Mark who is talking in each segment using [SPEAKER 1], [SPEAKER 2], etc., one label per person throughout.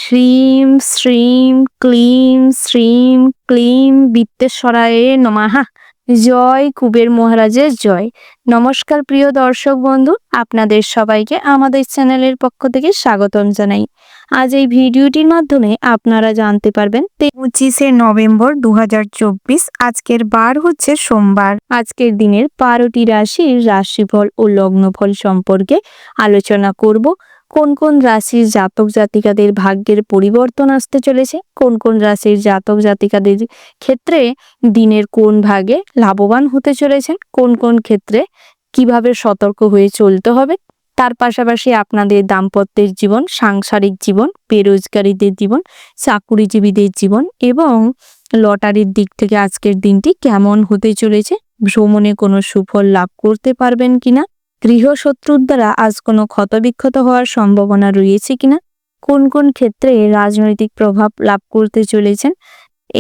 [SPEAKER 1] হ্রিম শ্রীম claim শ্রীম claim বিত্তেশ্বরায়ে নমঃ। জয় কুবের মহারাজের জয়। নমস্কার প্রিয় দর্শক বন্ধু, আপনাদের সবাইকে আমাদের চ্যানেলের পক্ষ থেকে স্বাগতম জানাই। আজ এই ভিডিওটির মাধ্যমে আপনারা জানতে পারবেন 25শে নভেম্বর 2024। আজকের বার হচ্ছে সোমবার। আজকের দিনের 12টি রাশির রাশিফল ও লগ্নফল সম্পর্কে আলোচনা করব। কোন কোন রাশির জাতক জাতিকাদের ভাগ্যের পরিবর্তন আসতে চলেছে, কোন কোন রাশির জাতক জাতিকাদের ক্ষেত্রে দিনের কোন ভাগে লাভবান হতে চলেছেন, কোন কোন ক্ষেত্রে কিভাবে সতর্ক হয়ে চলতে হবে, তার পাশাপাশি আপনাদের দাম্পত্যের জীবন, সাংসারিক জীবন, বেরোজগারীদের জীবন, চাকুরিজীবীদের জীবন এবং লটারির দিক থেকে আজকের দিনটি কেমন হতে চলেছে, ভ্রমণে কোনো সুফল লাভ করতে পারবেন কিনা, গৃহশত্রুর দ্বারা আজ কোনো ক্ষতবিক্ষত হওয়ার সম্ভাবনা রয়েছে কিনা, কোন কোন ক্ষেত্রে রাজনৈতিক প্রভাব লাভ করতে চলেছেন,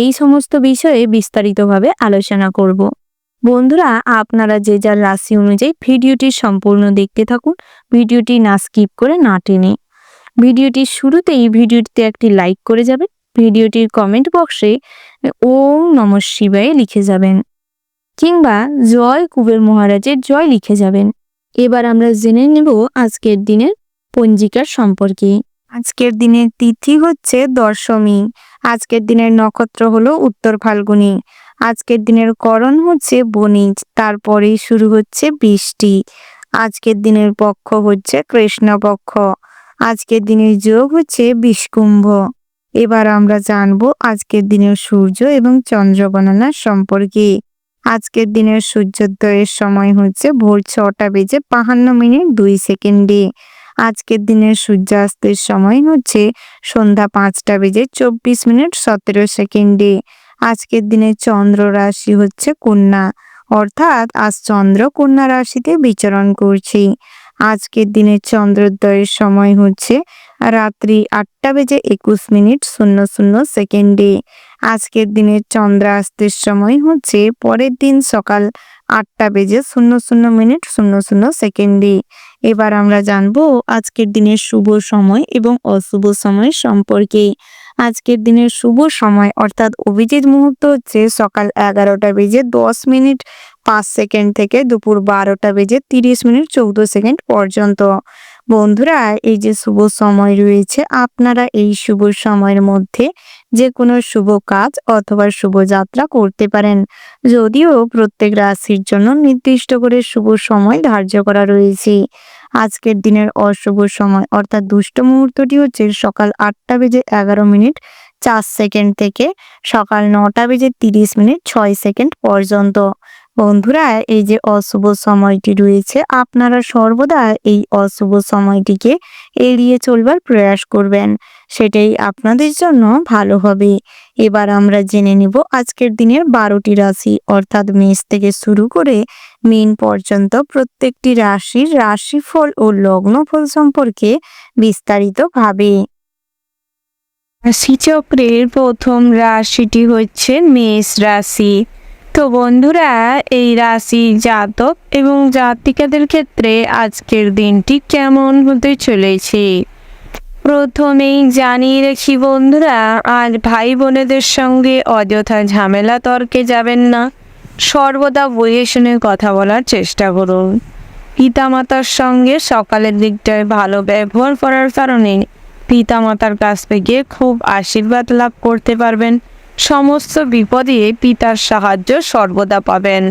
[SPEAKER 1] এই সমস্ত বিষয়ে বিস্তারিতভাবে আলোচনা করব। বন্ধুরা, আপনারা যে যার রাশি অনুযায়ী ভিডিওটি সম্পূর্ণ দেখতে থাকুন, ভিডিওটি না স্কিপ করে না টেনে। ভিডিওটির শুরুতেই ভিডিওটিতে একটি লাইক করে যাবেন, ভিডিওটির কমেন্ট বক্সে ওম নমঃ শিবায় লিখে যাবেন কিংবা জয় কুবের মহারাজের জয় লিখে যাবেন। এবার আমরা জেনে নেব আজকের দিনের পঞ্জিকার সম্পর্কে। আজকের দিনের তিথি হচ্ছে দশমী। আজকের দিনের নক্ষত্র হলো উত্তর ফাল্গুনী। আজকের দিনের করণ হচ্ছে বণিজ, তারপরেই শুরু হচ্ছে বৃষ্টি। আজকের দিনের পক্ষ হচ্ছে কৃষ্ণপক্ষ। আজকের দিনের যোগ হচ্ছে বিষকুম্ভ। এবার আমরা জানবো আজকের দিনের সূর্য এবং চন্দ্র গণনা সম্পর্কে। আজকের দিনের সূর্যোদয়ের সময় হচ্ছে ভোর 6:52 আজকের দিনের সূর্যাস্তের সময় হচ্ছে সন্ধ্যা 5:24 আজকের দিনের চন্দ্র রাশি হচ্ছে কন্যা, অর্থাৎ আজ চন্দ্র কন্যা রাশিতে বিচরণ করছে। আজকের দিনের চন্দ্রোদয়ের সময় হচ্ছে রাত্রি 8:21 আজকের দিনের চন্দ্রাস্তের সময় হচ্ছে পরের দিন সকাল 8:00 এবার আমরা জানবো আজকের দিনের শুভ সময় এবং অশুভ সময় সম্পর্কে। আজকের দিনের শুভ সময় অর্থাৎ অভিজিৎ মুহূর্ত হচ্ছে সকাল 11:10:05 থেকে দুপুর 12:30:14 পর্যন্ত। বন্ধুরা, এই যে শুভ সময় রয়েছে, আপনারা এই শুভ সময়ের মধ্যে যে কোনো শুভ কাজ অথবা শুভযাত্রা করতে পারেন, যদিও প্রত্যেক রাশির জন্য নির্দিষ্ট করে শুভ সময় ধার্য করা রয়েছে। আজকের দিনের অশুভ সময় অর্থাৎ দুষ্ট মুহূর্তটি হচ্ছে সকাল 8:11:04 থেকে সকাল 9:30:06 পর্যন্ত। বন্ধুরা, এই যে অশুভ সময়টি রয়েছে, আপনারা সর্বদা এই অশুভ সময়টিকে এড়িয়ে চলবার প্রয়াস করবেন, সেটাই আপনাদের জন্য ভালো হবে। এবার আমরা জেনে নিব আজকের দিনের 12টি রাশি অর্থাৎ মেষ থেকে শুরু করে মীন পর্যন্ত প্রত্যেকটি রাশির রাশিফল ও লগ্নফল সম্পর্কে বিস্তারিতভাবে। রাশিচক্রের প্রথম রাশিটি হচ্ছে মেষ রাশি। তো বন্ধুরা, এই রাশি জাতক এবং জাতিকাদের ক্ষেত্রে আজকের দিনটি কেমন হতে চলেছে প্রথমেই জানিয়ে রাখি বন্ধুরা, আজ ভাই বোনেদের সঙ্গে অযথা ঝামেলা তর্কে যাবেন না, সর্বদা বুঝে শুনে কথা বলার চেষ্টা করুন। পিতামাতার সঙ্গে সকালের দিকটায় ভালো ব্যবহার করার কারণে পিতামাতার কাছ থেকে খুব আশীর্বাদ লাভ করতে পারবেন। সমস্ত বিপদে পিতার সাহায্য সর্বদা পাবেন।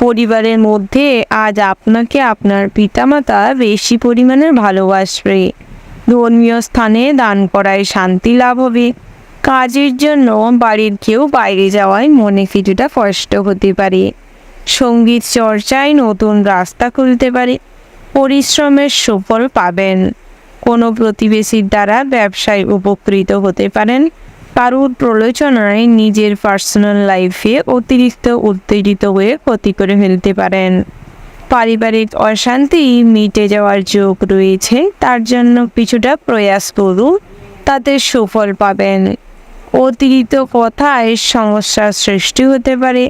[SPEAKER 1] পরিবারের মধ্যে আজ আপনাকে আপনার পিতামাতা বেশি পরিমাণে ভালোবাসবে। ধর্মীয় স্থানে দান করায় শান্তি লাভ হবে। কাজের জন্য বাড়ির কেউ বাইরে যাওয়ায় মনে কিছুটা কষ্ট হতে পারে। সঙ্গীত চর্চায় নতুন রাস্তা খুলতে পারে। পরিশ্রমের সুফল পাবেন। কোনো প্রতিবেশীর দ্বারা ব্যবসায় উপকৃত হতে পারেন। কারুর প্রলোচনায় নিজের পার্সোনাল লাইফে অতিরিক্ত উত্তেজিত হয়ে ক্ষতি করে ফেলতে পারেন। পারিবারিক অশান্তি মিটে যাওয়ার যোগ রয়েছে, তার জন্য কিছুটা প্রয়াস করুন, তাতে সুফল পাবেন। অতিরিক্ত কথায় সমস্যার সৃষ্টি হতে পারে,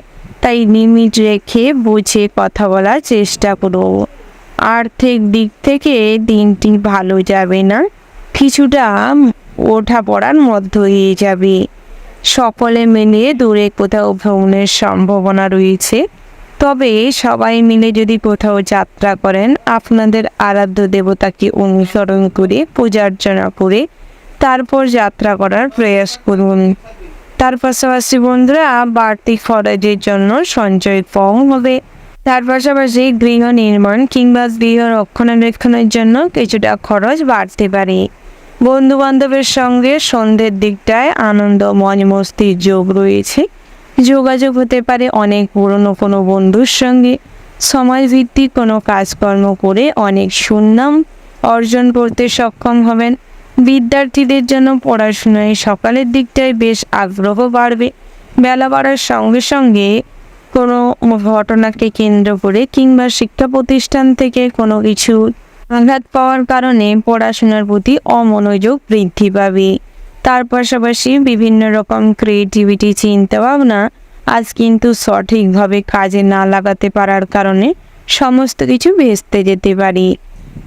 [SPEAKER 1] তাই লিমিট রেখে বুঝে কথা বলার চেষ্টা করুন। আর্থিক দিক থেকে দিনটি ভালো যাবে না, কিছুটা
[SPEAKER 2] ওঠাপড়ার মধ্য দিয়ে যাবে। সকলে মিলে দূরে কোথাও ভ্রমণের সম্ভাবনা রয়েছে। তবে সবাই মিলে যদি কোথাও যাত্রা করেন, আপনাদের আরাধ্য দেবতাকে অনুসরণ করে পূজা অর্চনা করে তারপর যাত্রা করার প্রয়াস করুন। তার পাশাপাশি বন্ধুরা, বাড়তি খরচের জন্য সঞ্চয় কম হবে। তার পাশাপাশি গৃহ নির্মাণ কিংবা গৃহ রক্ষণাবেক্ষণের জন্য কিছুটা খরচ বাড়তে পারে। বন্ধু বান্ধবের সঙ্গে সন্ধ্যের দিকটায় আনন্দ মজ মস্তির যোগ রয়েছে। যোগাযোগ হতে পারে অনেক পুরনো কোনো বন্ধুর সঙ্গে। সমাজভিত্তিক কোনো কাজকর্ম করে অনেক সুনাম অর্জন করতে সক্ষম হবেন। বিদ্যার্থীদের জন্য পড়াশোনায় সকালের দিকটায় বেশ আগ্রহ বাড়বে। বেলা বাড়ার সঙ্গে সঙ্গে কোনো ঘটনাকে কেন্দ্র করে কিংবা শিক্ষা প্রতিষ্ঠান থেকে কোনো কিছু আঘাত পাওয়ার কারণে পড়াশোনার প্রতি অমনোযোগ বৃদ্ধি পাবে। তার পাশাপাশি বিভিন্ন রকম ক্রিয়েটিভিটি চিন্তাভাবনা আজ কিন্তু সঠিকভাবে কাজে না লাগাতে পারার কারণে সমস্ত কিছু ভেস্তে যেতে পারে।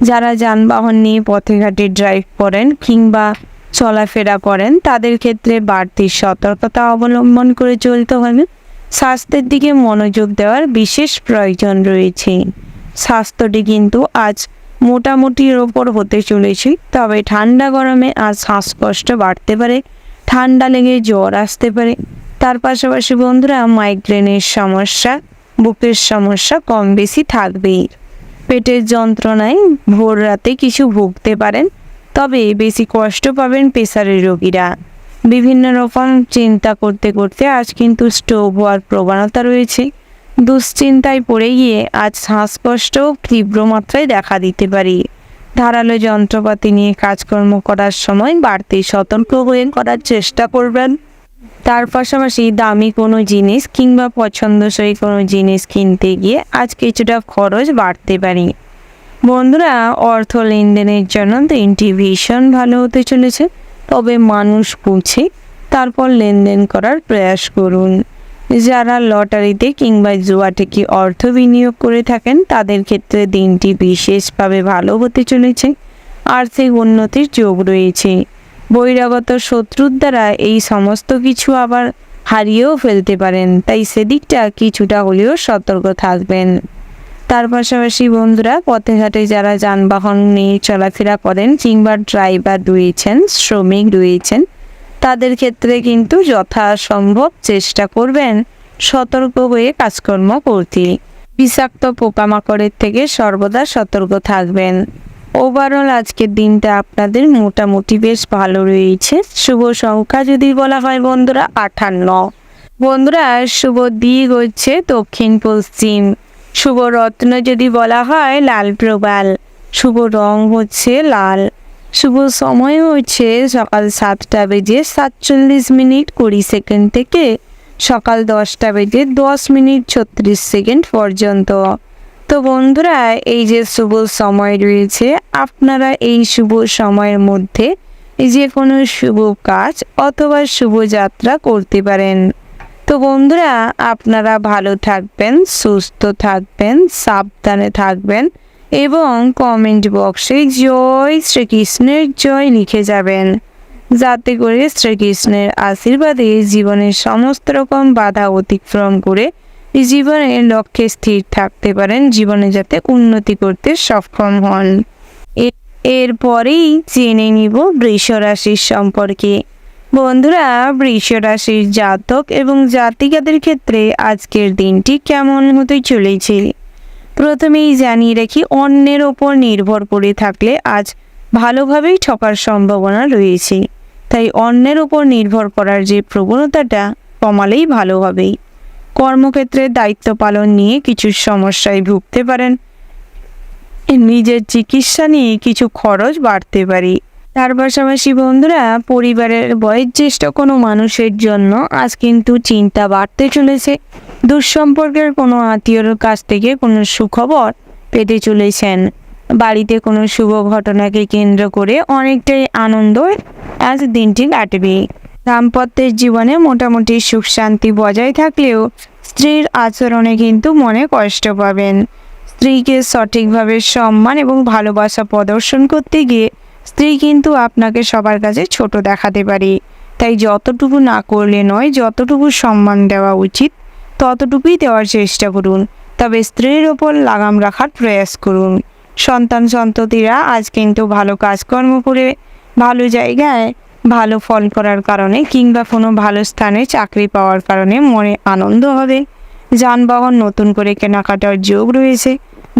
[SPEAKER 2] যারা যানবাহন নিয়ে পথে ঘাটে ড্রাইভ করেন কিংবা চলাফেরা করেন, তাদের ক্ষেত্রে বাড়তি সতর্কতা অবলম্বন করে চলতে হবে। স্বাস্থ্যের দিকে মনোযোগ দেওয়ার বিশেষ প্রয়োজন রয়েছে। স্বাস্থ্যটি কিন্তু আজ মোটামুটির ওপর হতে চলেছে, তবে ঠান্ডা গরমে আজ শ্বাসকষ্ট বাড়তে পারে, ঠান্ডা লেগে জ্বর আসতে পারে। তার পাশাপাশি বন্ধুরা, মাইগ্রেনের সমস্যা, বুকের সমস্যা কম বেশি থাকবেই। পেটের যন্ত্রণায় ভোর রাতে কিছু ভুগতে পারেন, তবে বেশি কষ্ট পাবেন প্রেসারের রোগীরা। বিভিন্ন রকম চিন্তা করতে করতে আজ কিন্তু স্ট্রোক হওয়ার প্রবণতা রয়েছে। দুশ্চিন্তায় পড়ে গিয়ে আজ শ্বাসকষ্ট তীব্র মাত্রায় দেখা দিতে পারে। ধারালো যন্ত্রপাতি নিয়ে কাজকর্ম করার সময় বাড়তি সতর্ক হয়ে করার চেষ্টা করবেন। তার পাশাপাশি দামি কোনো জিনিস কিংবা পছন্দসই কোনো জিনিস কিনতে গিয়ে আজ কিছুটা খরচ বাড়তে পারে। বন্ধুরা, অর্থ লেনদেনের জন্য দিনটি ভীষণ ভালো হতে চলেছে, তবে মানুষ বুঝে তারপর লেনদেন করার প্রয়াস করুন। যারা লটারিতে কিংবা জুয়া থেকে অর্থ বিনিয়োগ করে থাকেন, তাদের ক্ষেত্রে দিনটি বিশেষভাবে ভালো হতে চলেছে। আর্থিক উন্নতির যোগ রয়েছে। বহিরাগত শত্রুর দ্বারা এই সমস্ত কিছু আবার হারিয়েও ফেলতে পারেন, তাই সেদিকটা কিছুটা হলেও সতর্ক থাকবেন। তার পাশাপাশি বন্ধুরা, পথে ঘাটে যারা যানবাহন নিয়ে চলাফেরা করেন কিংবা ড্রাইভার রয়েছেন, শ্রমিক রয়েছেন, তাদের ক্ষেত্রে কিন্তু যথাসম্ভব চেষ্টা করবেন সতর্ক হয়ে কাজকর্ম করতে। বিষাক্ত পোকামাকড়ের থেকে সর্বদা সতর্ক থাকবেন। ওভারঅল আজকের দিনটা আপনাদের মোটামুটি বেশ ভালো রয়েছে। শুভ সংখ্যা যদি বলা হয় বন্ধুরা 58। বন্ধুরা, শুভ দিক হচ্ছে দক্ষিণ পশ্চিম। শুভ রত্ন যদি বলা হয় লাল প্রবাল। শুভ রং হচ্ছে লাল। শুভ সময় হচ্ছে সকাল 7টা বেজে 47 মিনিট 20 সেকেন্ড থেকে সকাল 10টা বেজে 10 মিনিট 36 সেকেন্ড পর্যন্ত। তো বন্ধুরা, এই যে শুভ সময় রয়েছে, আপনারা এই শুভ সময়ের মধ্যে যে কোনো শুভ কাজ অথবা শুভ যাত্রা করতে পারেন। তো বন্ধুরা, আপনারা ভালো থাকবেন, সুস্থ থাকবেন, সাবধানে থাকবেন এবং কমেন্ট বক্সে জয় শ্রীকৃষ্ণের জয় লিখে যাবেন, যাতে করে শ্রীকৃষ্ণের আশীর্বাদে জীবনের সমস্ত রকম বাধা অতিক্রম করে জীবনের লক্ষ্যে স্থির থাকতে পারেন, জীবনে যাতে উন্নতি করতে সক্ষম হন। এরপরেই জেনে নিব বৃষ রাশির সম্পর্কে। বন্ধুরা, বৃষ রাশির জাতক এবং জাতিকাদের ক্ষেত্রে আজকের দিনটি কেমন হতে চলেছে প্রথমেই জানিয়ে রাখি, অন্যের ওপর নির্ভর করে থাকলে আজ ভালোভাবেই ঠকার সম্ভাবনা রয়েছে। তাই অন্যের ওপর নির্ভর করার যে প্রবণতাটা কমালেই ভালো হবে। কর্মক্ষেত্রে দায়িত্ব পালন নিয়ে কিছু সমস্যায় ভুগতে পারেন। নিজের চিকিৎসা নিয়ে কিছু খরচ বাড়তে পারে। তার পাশাপাশি বন্ধুরা, পরিবারের বয়োজ্যেষ্ঠ কোনো মানুষের জন্য আজ কিন্তু চিন্তা বাড়তে চলেছে। দুঃসম্পর্কের কোনো আত্মীয়র কাছ থেকে কোনো সুখবর পেতে চলেছেন। বাড়িতে কোনো শুভ ঘটনাকে কেন্দ্র করে অনেকটাই আনন্দ আজ দিনটি কাটবে। দাম্পত্যের জীবনে মোটামুটি সুখ শান্তি বজায় থাকলেও স্ত্রীর আচরণে কিন্তু মনে কষ্ট পাবেন। স্ত্রীকে সঠিকভাবে সম্মান এবং ভালোবাসা প্রদর্শন করতে গিয়ে স্ত্রী কিন্তু আপনাকে সবার কাছে ছোট দেখাতে পারে, তাই যতটুকু না করলে নয়, যতটুকু সম্মান দেওয়া উচিত ততটুকুই দেওয়ার চেষ্টা করুন। তবে স্ত্রীর ওপর লাগাম রাখার প্রয়াস করুন। সন্তান সন্ততিরা আজ কিন্তু ভালো কাজকর্ম করে ভালো জায়গায় ভালো ফল করার কারণে কিংবা কোনো ভালো স্থানে চাকরি পাওয়ার কারণে মনে আনন্দ হবে। যানবাহন নতুন করে কেনাকাটার যোগ রয়েছে।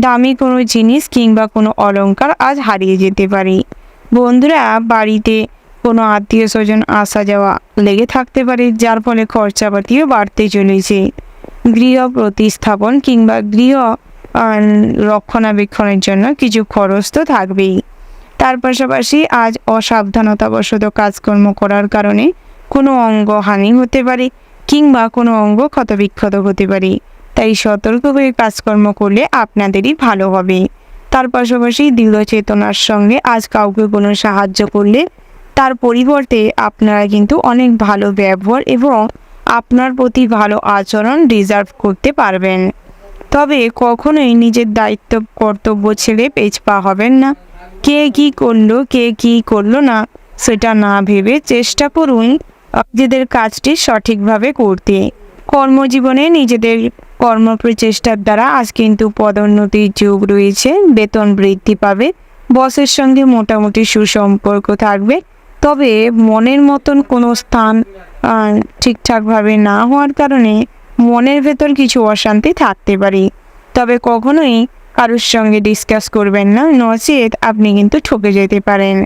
[SPEAKER 2] দামি কোনো জিনিস কিংবা কোনো অলংকার আজ হারিয়ে যেতে পারে। বন্ধুরা, বাড়িতে কোনো আত্মীয় স্বজন আসা যাওয়া লেগে থাকতে পারে, যার ফলে খরচাপাতিও বাড়তে চলেছে। গৃহ প্রতিস্থাপন কিংবা গৃহ রক্ষণাবেক্ষণের জন্য কিছু খরচ তো থাকবেই। তার পাশাপাশি আজ অসাবধানতাবশত কাজকর্ম করার কারণে কোনো অঙ্গহানি হতে পারে কিংবা কোনো অঙ্গ ক্ষতবিক্ষত হতে পারে, তাই সতর্ক হয়ে কাজকর্ম করলে আপনাদেরই ভালো হবে। তার পাশাপাশি দৃঢ় চেতনার সঙ্গে আজ কাউকে কোনো সাহায্য করলে তার পরিবর্তে আপনারা কিন্তু অনেক ভালো ব্যবহার এবং আপনার প্রতি ভালো আচরণ রিজার্ভ করতে পারবেন। তবে কখনোই নিজের দায়িত্ব কর্তব্য ছেড়ে পেছপা হবেন না। কে কি করলো কে কি করলো না সেটা না ভেবে চেষ্টা করুন নিজেদের কাজটি সঠিকভাবে করতে। কর্মজীবনে নিজেদের কর্মপ্রচেষ্টার দ্বারা আজ কিন্তু পদোন্নতির যোগ রয়েছে, বেতন বৃদ্ধি পাবে, বসের সঙ্গে মোটামুটি সুসম্পর্ক থাকবে। তবে মনের মতন কোনো স্থান ঠিকঠাকভাবে না হওয়ার কারণে মনের ভেতর কিছু অশান্তি থাকতে পারে। তবে কখনোই কারোর সঙ্গে ডিসকাস করবেন না, নচেত আপনি কিন্তু ঠকে যেতে পারেন।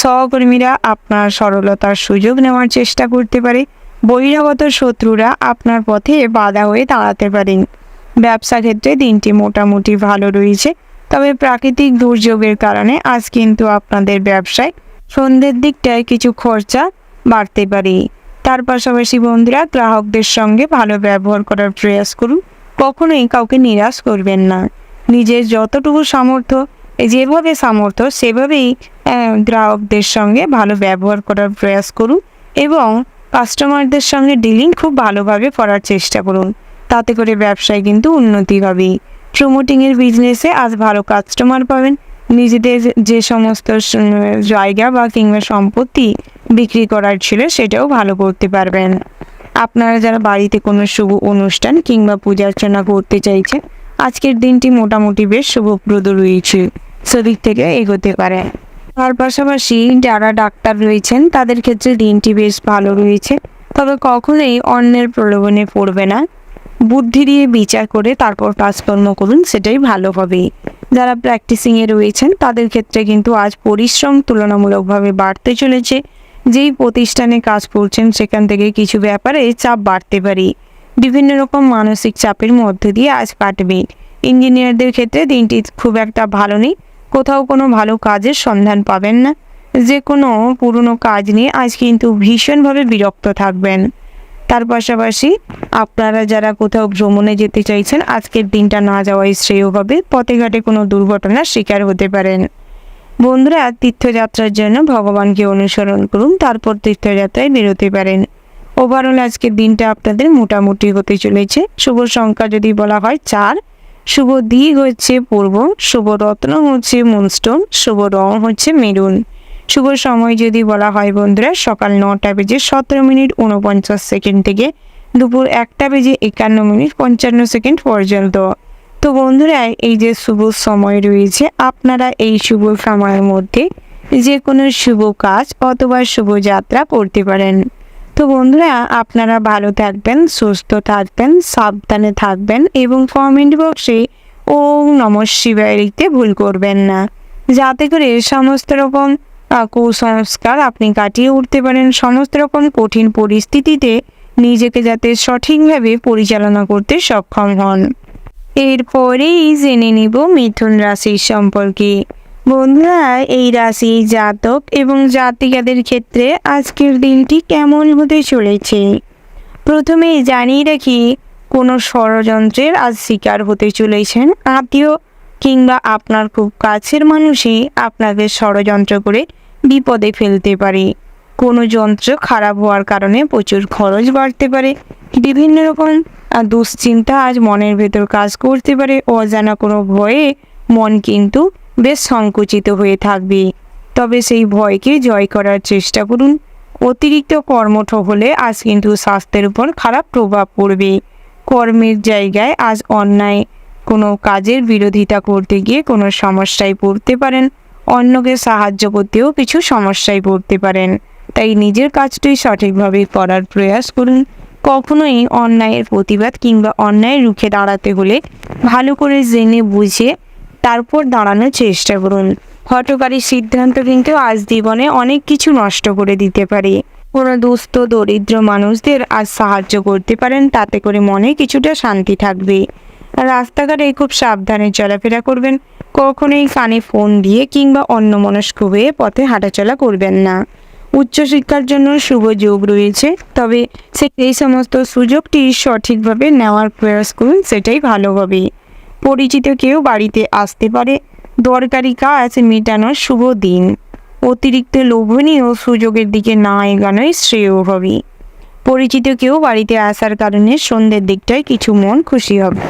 [SPEAKER 2] সহকর্মীরা আপনার সরলতার সুযোগ নেওয়ার চেষ্টা করতে পারে। বহিরাগত শত্রুরা আপনার পথে বাধা হয়ে দাঁড়াতে পারেন। ব্যবসা ক্ষেত্রে দিনটি মোটামুটি ভালো রয়েছে, তবে প্রাকৃতিক দুর্যোগের কারণে আজ কিন্তু আপনাদের ব্যবসায় সন্ধ্যের দিকটায় কিছু খরচা বাড়তে পারে। তার পাশাপাশি বন্ধুরা, গ্রাহকদের সঙ্গে ভালো ব্যবহার করার প্রয়াস করুন। কখনোই কাউকে নিরাশ করবেন না। নিজের যতটুকু সামর্থ্য, যেভাবে সামর্থ্য সেভাবেই গ্রাহকদের সঙ্গে ভালো ব্যবহার করার প্রয়াস করুন এবং কাস্টমারদের সঙ্গে ডিলিং খুব ভালোভাবে করার চেষ্টা করুন। তাতে করে ব্যবসায় কিন্তু উন্নতি হবে। প্রমোটিংয়ের বিজনেসে আজ ভালো কাস্টমার পাবেন। নিজেদের যে সমস্ত জায়গা বা কিংবা সম্পত্তি বিক্রি করার ছিল সেটাও ভালো করতে পারবেন। আপনারা যারা বাড়িতে কোনো শুভ অনুষ্ঠান কিংবা পূজা অর্চনা করতে চাইছেন, আজকের দিনটি মোটামুটি বেশ শুভপ্রদ রয়েছে, সেদিক থেকে এগোতে পারে। তার পাশাপাশি যারা ডাক্তার রয়েছেন তাদের ক্ষেত্রে দিনটি বেশ ভালো রয়েছে, তবে কখনোই অন্যের প্রলোভনে পড়বে না। বুদ্ধি দিয়ে বিচার করে তারপর কাজকর্ম করুন, সেটাই ভালো হবে। যারা প্র্যাকটিসিংয়ে রয়েছেন তাদের ক্ষেত্রে কিন্তু আজ পরিশ্রম তুলনামূলকভাবে বাড়তে চলেছে। যেই প্রতিষ্ঠানে কাজ করছেন সেখান থেকে কিছু ব্যাপারে চাপ বাড়তে পারে। বিভিন্ন রকম মানসিক চাপের মধ্যে দিয়ে আজ কাটবে। ইঞ্জিনিয়ারদের ক্ষেত্রে দিনটি খুব একটা ভালো নেই। কোথাও কোনো ভালো কাজের সন্ধান পাবেন না। যে কোনো পুরনো কাজ নিয়ে আজ কিন্তু ভীষণভাবে বিরক্ত থাকবেন। তার পাশাপাশি আপনারা যারা কোথাও ভ্রমণে যেতে চাইছেন, আজকের দিনটা না যাওয়াই শ্রেয় হবে। পথে ঘাটে কোনো দুর্ঘটনার শিকার হতে পারেন। বন্ধুরা, তীর্থযাত্রার জন্য ভগবানকে অনুসরণ করুন, তারপর তীর্থযাত্রায় বেরোতে পারেন। ওভারঅল আজকের দিনটা আপনাদের মোটামুটি হতে চলেছে। শুভ সংখ্যা যদি বলা হয় 4, শুভ দিক হচ্ছে পূর্ব, শুভ রত্ন হচ্ছে মুনস্টোন, শুভ রং হচ্ছে মেরুন। শুভ সময় যদি বলা হয় বন্ধুরা, সকাল 9টা বেজে 17 মিনিট 49 সেকেন্ড থেকে দুপুর 1টা বেজে 51 মিনিট 55 সেকেন্ড পর্যন্ত। তো বন্ধুরা, এই যে শুভ সময় রয়েছে, আপনারা এই শুভ সময়ের মধ্যে যে কোনো শুভ কাজ অথবা শুভ যাত্রা করতে পারেন। তো বন্ধুরা, আপনারা ভালো থাকবেন, সুস্থ থাকবেন, সাবধানে থাকবেন এবং কমেন্ট বক্সে ওম নমঃ শিবায় লিখতে ভুল করবেন না, যাতে করে সমস্ত রকম কুসংস্কার আপনি কাটিয়ে উঠতে পারেন। সমস্ত রকম কঠিন পরিস্থিতিতে নিজেকে যাতে সঠিকভাবে পরিচালনা করতে সক্ষম হন। এরপরেই জেনে নিব মিথুন রাশির সম্পর্কে। বন্ধুরা, এই রাশি জাতক এবং জাতিকাদের ক্ষেত্রে আজকের দিনটি কেমন হতে চলেছে। প্রথমেই জানিয়ে রাখি, কোনো ষড়যন্ত্রের আজ শিকার হতে চলেছেন। আত্মীয় কিংবা আপনার খুব কাছের মানুষই আপনাকে ষড়যন্ত্র করে বিপদে ফেলতে পারে। কোনো যন্ত্র খারাপ হওয়ার কারণে প্রচুর খরচ বাড়তে পারে। বিভিন্ন রকম দুশ্চিন্তা আজ মনের ভেতর কাজ করতে পারে। অজানা কোনো ভয়ে মন কিন্তু বেশ সংকুচিত হয়ে থাকবে। তবে সেই ভয়কে জয় করার চেষ্টা করুন। অতিরিক্ত কর্মঠ হলে আজ কিন্তু স্বাস্থ্যের উপর খারাপ প্রভাব পড়বে। কর্মের জায়গায় আজ অন্যায় কোনো কাজের বিরোধিতা করতে গিয়ে কোনো সমস্যায় পড়তে পারেন। অন্যকে সাহায্য করতেও কিছু সমস্যায় পড়তে পারেন। তাই নিজের কাজটি সঠিকভাবে করার প্রয়াস করুন। কখনোই অন্যায়ের প্রতিবাদ কিংবা অন্যায় রুখে দাঁড়াতে হলে ভালো করে জেনে বুঝে তারপর দাঁড়ানোর চেষ্টা করুন। হঠকারী সিদ্ধান্ত কিন্তু আজ জীবনে অনেক কিছু নষ্ট করে দিতে পারে। কোনো দুস্থ দরিদ্র মানুষদের আজ সাহায্য করতে পারেন, তাতে করে মনে কিছুটা শান্তি থাকবে। রাস্তাঘাটে খুব সাবধানে চলাফেরা করবেন। কখনোই কানে ফোন দিয়ে কিংবা অন্যমনস্ক হয়ে পথে হাঁটাচলা করবেন না। উচ্চশিক্ষার জন্য শুভ যোগ রয়েছে, তবে এই সমস্ত সুযোগটি সঠিকভাবে নেওয়ার প্রয়াস করুন, সেটাই ভালো হবে। পরিচিত কেউ বাড়িতে আসতে পারে। দরকারি কাজ মেটানোর শুভ দিন। অতিরিক্ত লোভনীয় সুযোগের দিকে না এগানোই শ্রেয় হবে। পরিচিত কেউ বাড়িতে আসার কারণে সন্ধ্যের দিকটায় কিছু মন খুশি হবে।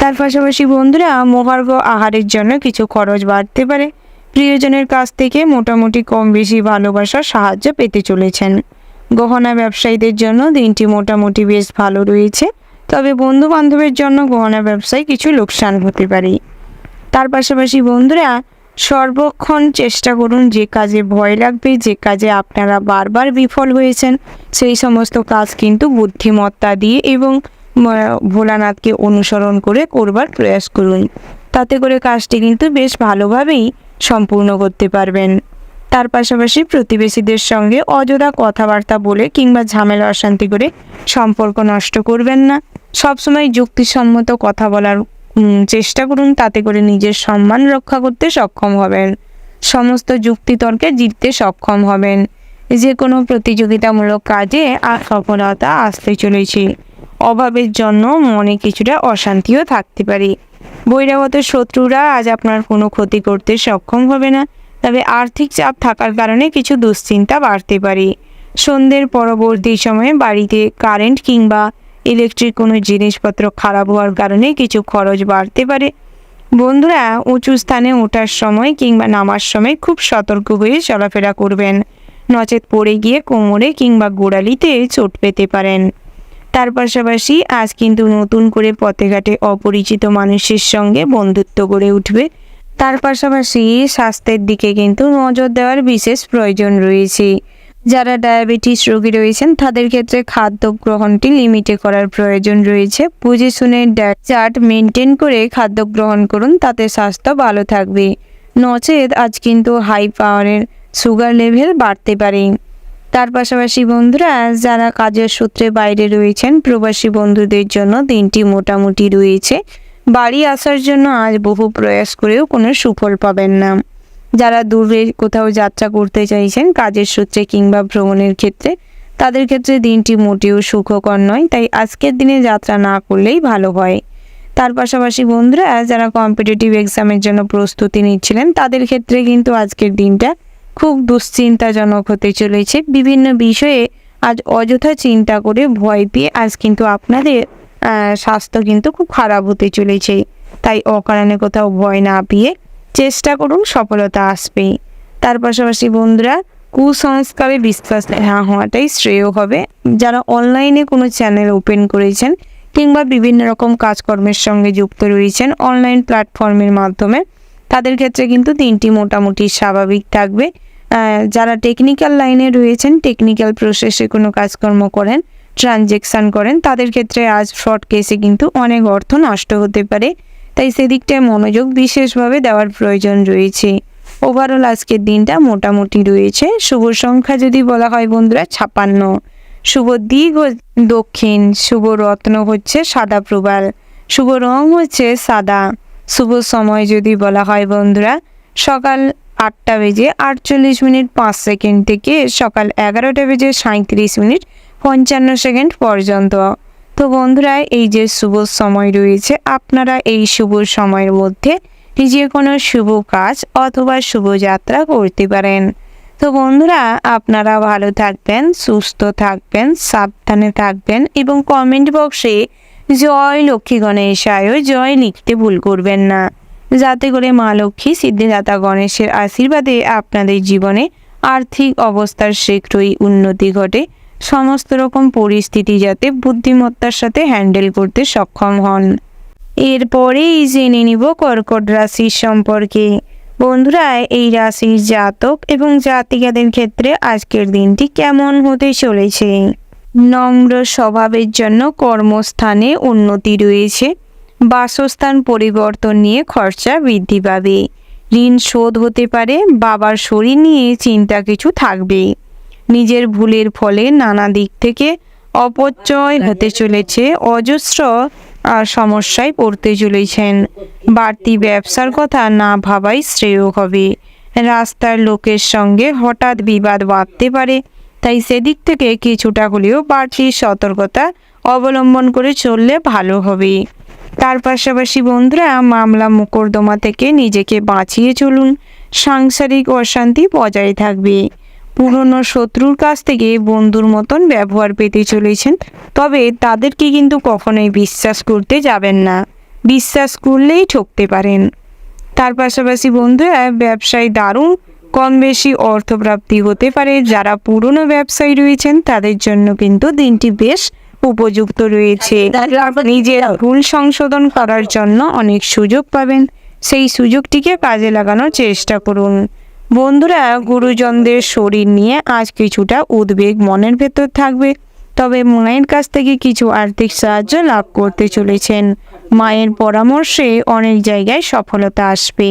[SPEAKER 2] তার পাশাপাশি বন্ধুরা, মহার্ঘ আহারের জন্য কিছু খরচ বাড়তে পারে। প্রিয়জনের কাছ থেকে মোটামুটি কম বেশি ভালোবাসার সাহায্য পেতে চলেছেন। গহনা ব্যবসায়ীদের জন্য দিনটি মোটামুটি বেশ ভালো রয়েছে, তবে বন্ধু বান্ধবের জন্য গহনা ব্যবসায় কিছু লোকসান হতে পারে। তার পাশাপাশি বন্ধুরা, সর্বক্ষণ চেষ্টা করুন যে কাজে ভয় লাগবে, যে কাজে আপনারা বারবার বিফল হয়েছেন, সেই সমস্ত কাজ কিন্তু বুদ্ধিমত্তা দিয়ে এবং ভোলানাথকে অনুসরণ করে করবার প্রয়াস করুন। তাতে করে কাজটি কিন্তু বেশ ভালোভাবেই সম্পূর্ণ করতে পারবেন। তার পাশাপাশি প্রতিবেশীদের সঙ্গে অযথা কথাবার্তা বলে কিংবা ঝামেলা অশান্তি করে সম্পর্ক নষ্ট করবেন না। সবসময় যুক্তিসম্মত কথা বলার চেষ্টা করুন, তাতে করে নিজের সম্মান রক্ষা করতে সক্ষম হবেন। সমস্ত যুক্তিতর্কে জিততে সক্ষম হবেন। যে কোনো প্রতিযোগিতামূলক কাজে আর সফলতা আসতে চলেছে। অভাবের জন্য মনে কিছুটা অশান্তিও থাকতে পারে। বহিরাগত শত্রুরা আজ আপনার কোনো ক্ষতি করতে সক্ষম হবে না, তবে আর্থিক চাপ থাকার কারণে কিছু দুশ্চিন্তা বাড়তে পারে। সন্ধ্যের পরবর্তী সময়ে বাড়িতে কারেন্ট কিংবা ইলেকট্রিক কোনো জিনিসপত্র খারাপ হওয়ার কারণে কিছু খরচ বাড়তে পারে। বন্ধুরা, উঁচু স্থানে ওঠার সময় কিংবা নামার সময় খুব সতর্ক হয়ে চলাফেরা করবেন, নচেত পড়ে গিয়ে কোমরে কিংবা গোড়ালিতে চোট পেতে পারেন। তার পাশাপাশি আজ কিন্তু নতুন করে পথে ঘাটে অপরিচিত মানুষের সঙ্গে বন্ধুত্ব গড়ে উঠবে। তার পাশাপাশি স্বাস্থ্যের দিকে কিন্তু নজর দেওয়ার বিশেষ প্রয়োজন রয়েছে। যারা ডায়াবেটিস রোগী রয়েছেন তাদের ক্ষেত্রে খাদ্য গ্রহণটি লিমিটে করার প্রয়োজন রয়েছে। বুঝে শুনে ডায়েট চার্ট মেনটেন করে খাদ্য গ্রহণ করুন, তাতে স্বাস্থ্য ভালো থাকবে। নচেত আজ কিন্তু হাই পাওয়ারের সুগার লেভেল বাড়তে পারে। তার পাশাপাশি বন্ধুরা, যারা কাজের সূত্রে বাইরে রয়েছেন, প্রবাসী বন্ধুদের জন্য দিনটি মোটামুটি রয়েছে। বাড়ি আসার জন্য আজ বহু প্রয়াস করেও কোনো সুফল পাবেন না। যারা দূরে কোথাও যাত্রা করতে চাইছেন কাজের সূত্রে কিংবা ভ্রমণের ক্ষেত্রে, তাদের ক্ষেত্রে দিনটি মোটেও সুখকর নয়, তাই আজকের দিনে যাত্রা না করলেই ভালো হয়। তার পাশাপাশি বন্ধুরা, যারা কম্পিটিটিভ এক্সামের জন্য প্রস্তুতি নিচ্ছিলেন তাদের ক্ষেত্রে কিন্তু আজকের দিনটা খুব দুশ্চিন্তাজনক হতে চলেছে। বিভিন্ন বিষয়ে আজ অযথা চিন্তা করে ভয় পেয়ে আজ কিন্তু আপনাদের স্বাস্থ্য কিন্তু খুব খারাপ হতে চলেছে। তাই অকারণে কোথাও ভয় না পেয়ে চেষ্টা করুন, সফলতা আসবে। তার পাশাপাশি বন্ধুরা, কুসংস্কারে বিশ্বাস না হওয়াটাই শ্রেয় হবে। যারা অনলাইনে কোনো চ্যানেল ওপেন করেছেন কিংবা বিভিন্ন রকম কাজকর্মের সঙ্গে যুক্ত রয়েছেন অনলাইন প্ল্যাটফর্মের মাধ্যমে, তাদের ক্ষেত্রে কিন্তু দিনটি মোটামুটি স্বাভাবিক থাকবে। যারা টেকনিক্যাল লাইনে রয়েছেন, টেকনিক্যাল প্রসেসে কোনো কাজকর্ম করেন, ট্রানজ্যাকশান করেন, তাদের ক্ষেত্রে আজ ফ্রড কেসে কিন্তু অনেক অর্থ নষ্ট হতে পারে। তাই সেদিকটায় মনোযোগ বিশেষভাবে দেওয়ার প্রয়োজন রয়েছে। ওভারঅল আজকের দিনটা মোটামুটি রয়েছে। শুভ সংখ্যা যদি বলা হয় বন্ধুরা 56, শুভ দিক দক্ষিণ, শুভ রত্ন হচ্ছে সাদা প্রবাল, শুভ রং হচ্ছে সাদা। শুভ সময় যদি বলা হয় বন্ধুরা সকাল 8টা বেজে 48 মিনিট 5 সেকেন্ড থেকে সকাল 11টা বেজে 37 মিনিট 55 সেকেন্ড পর্যন্ত। তো বন্ধুরা, এই যে শুভ সময় রয়েছে, আপনারা এই শুভ সময়ের মধ্যে যে কোনো শুভ কাজ অথবা শুভ যাত্রা করতে পারেন। তো বন্ধুরা, আপনারা ভালো থাকবেন, সুস্থ থাকবেন, সাবধানে থাকবেন এবং কমেন্ট বক্সে জয় লক্ষ্মী গণেশায় জয় লিখতে ভুল করবেন না। যাতে করে মা লক্ষ্মী সিদ্ধিদাতা গণেশের আশীর্বাদে আপনাদের জীবনে আর্থিক অবস্থার শীঘ্রই উন্নতি ঘটে। সমস্ত রকম পরিস্থিতি যাতে বুদ্ধিমত্তার সাথে হ্যান্ডেল করতে সক্ষম হন। এরপরেই জেনে নিব কর্কট রাশির সম্পর্কে। বন্ধুরা, এই রাশির জাতক এবং জাতিকাদের ক্ষেত্রে আজকের দিনটি কেমন হতে চলেছে? নম্র স্বভাবের জন্য কর্মস্থানে উন্নতি রয়েছে। বাসস্থান পরিবর্তন নিয়ে খরচা বৃদ্ধি পাবে। ঋণ শোধ হতে পারে। বাবার শরীর নিয়ে চিন্তা কিছু থাকবে। নিজের ভুলের ফলে নানা দিক থেকে অপচয় হতে চলেছে। অজস্র সমস্যায় পড়তে চলেছেন। বাড়তি ব্যবসার কথা না ভাবাই শ্রেয় হবে। রাস্তার লোকের সঙ্গে হঠাৎ বিবাদ বাঁধতে পারে, তাই সেদিক থেকে কিছুটা হলেও বাড়তি সতর্কতা অবলম্বন করে চললে ভালো হবে। তার পাশাপাশি বন্ধুরা, মামলা মোকদ্দমা থেকে নিজেকে বাঁচিয়ে চলুন। সাংসারিক অশান্তি বজায় থাকবে। পুরনো শত্রুর কাছ থেকে বন্ধুর মতন ব্যবহার পেতে চলেছেন, তবে তাদেরকে কিন্তু কখনোই বিশ্বাস করতে যাবেন না। বিশ্বাস করলেই ঠকতে পারেন। তার পাশাপাশি বন্ধুরা, ব্যবসায় দারুণ কম বেশি অর্থপ্রাপ্তি হতে পারে। যারা পুরনো ব্যবসায়ী রয়েছেন তাদের জন্য কিন্তু দিনটি বেশ উপযুক্ত রয়েছে। নিজের ভুল সংশোধন করার জন্য অনেক সুযোগ পাবেন। সেই সুযোগটিকে কাজে লাগানোর চেষ্টা করুন। বন্ধুরা, গুরুজনদের শরীর নিয়ে আজ কিছুটা উদ্বেগ মনের ভেতর থাকবে, তবে মায়ের কাছ থেকে কিছু আর্থিক সাহায্য লাভ করতে চলেছেন। মায়ের পরামর্শে অনেক জায়গায় সফলতা আসবে।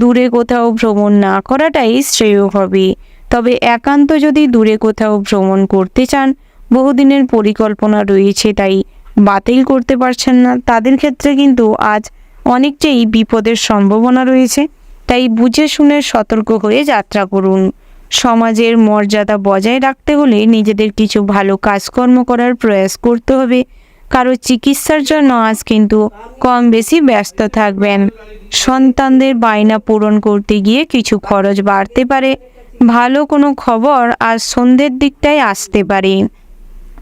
[SPEAKER 2] দূরে কোথাও ভ্রমণ না করাটাই শ্রেয় হবে। তবে একান্ত যদি দূরে কোথাও ভ্রমণ করতে চান, বহুদিনের পরিকল্পনা রয়েছে তাই বাতিল করতে পারছেন না, তাদের ক্ষেত্রে কিন্তু আজ অনেকটাই বিপদের সম্ভাবনা রয়েছে। তাই বুঝে শুনে সতর্ক হয়ে যাত্রা করুন। সমাজের মর্যাদা বজায় রাখতে হলে নিজেদের কিছু ভালো কাজকর্ম করার প্রয়াস করতে হবে। কারো চিকিৎসার জন্য আজ কিন্তু কম বেশি ব্যস্ত থাকবেন। সন্তানদের বায়না পূরণ করতে গিয়ে কিছু খরচ বাড়তে পারে। ভালো কোনো খবর আজ সন্ধ্যের দিকটায় আসতে পারে।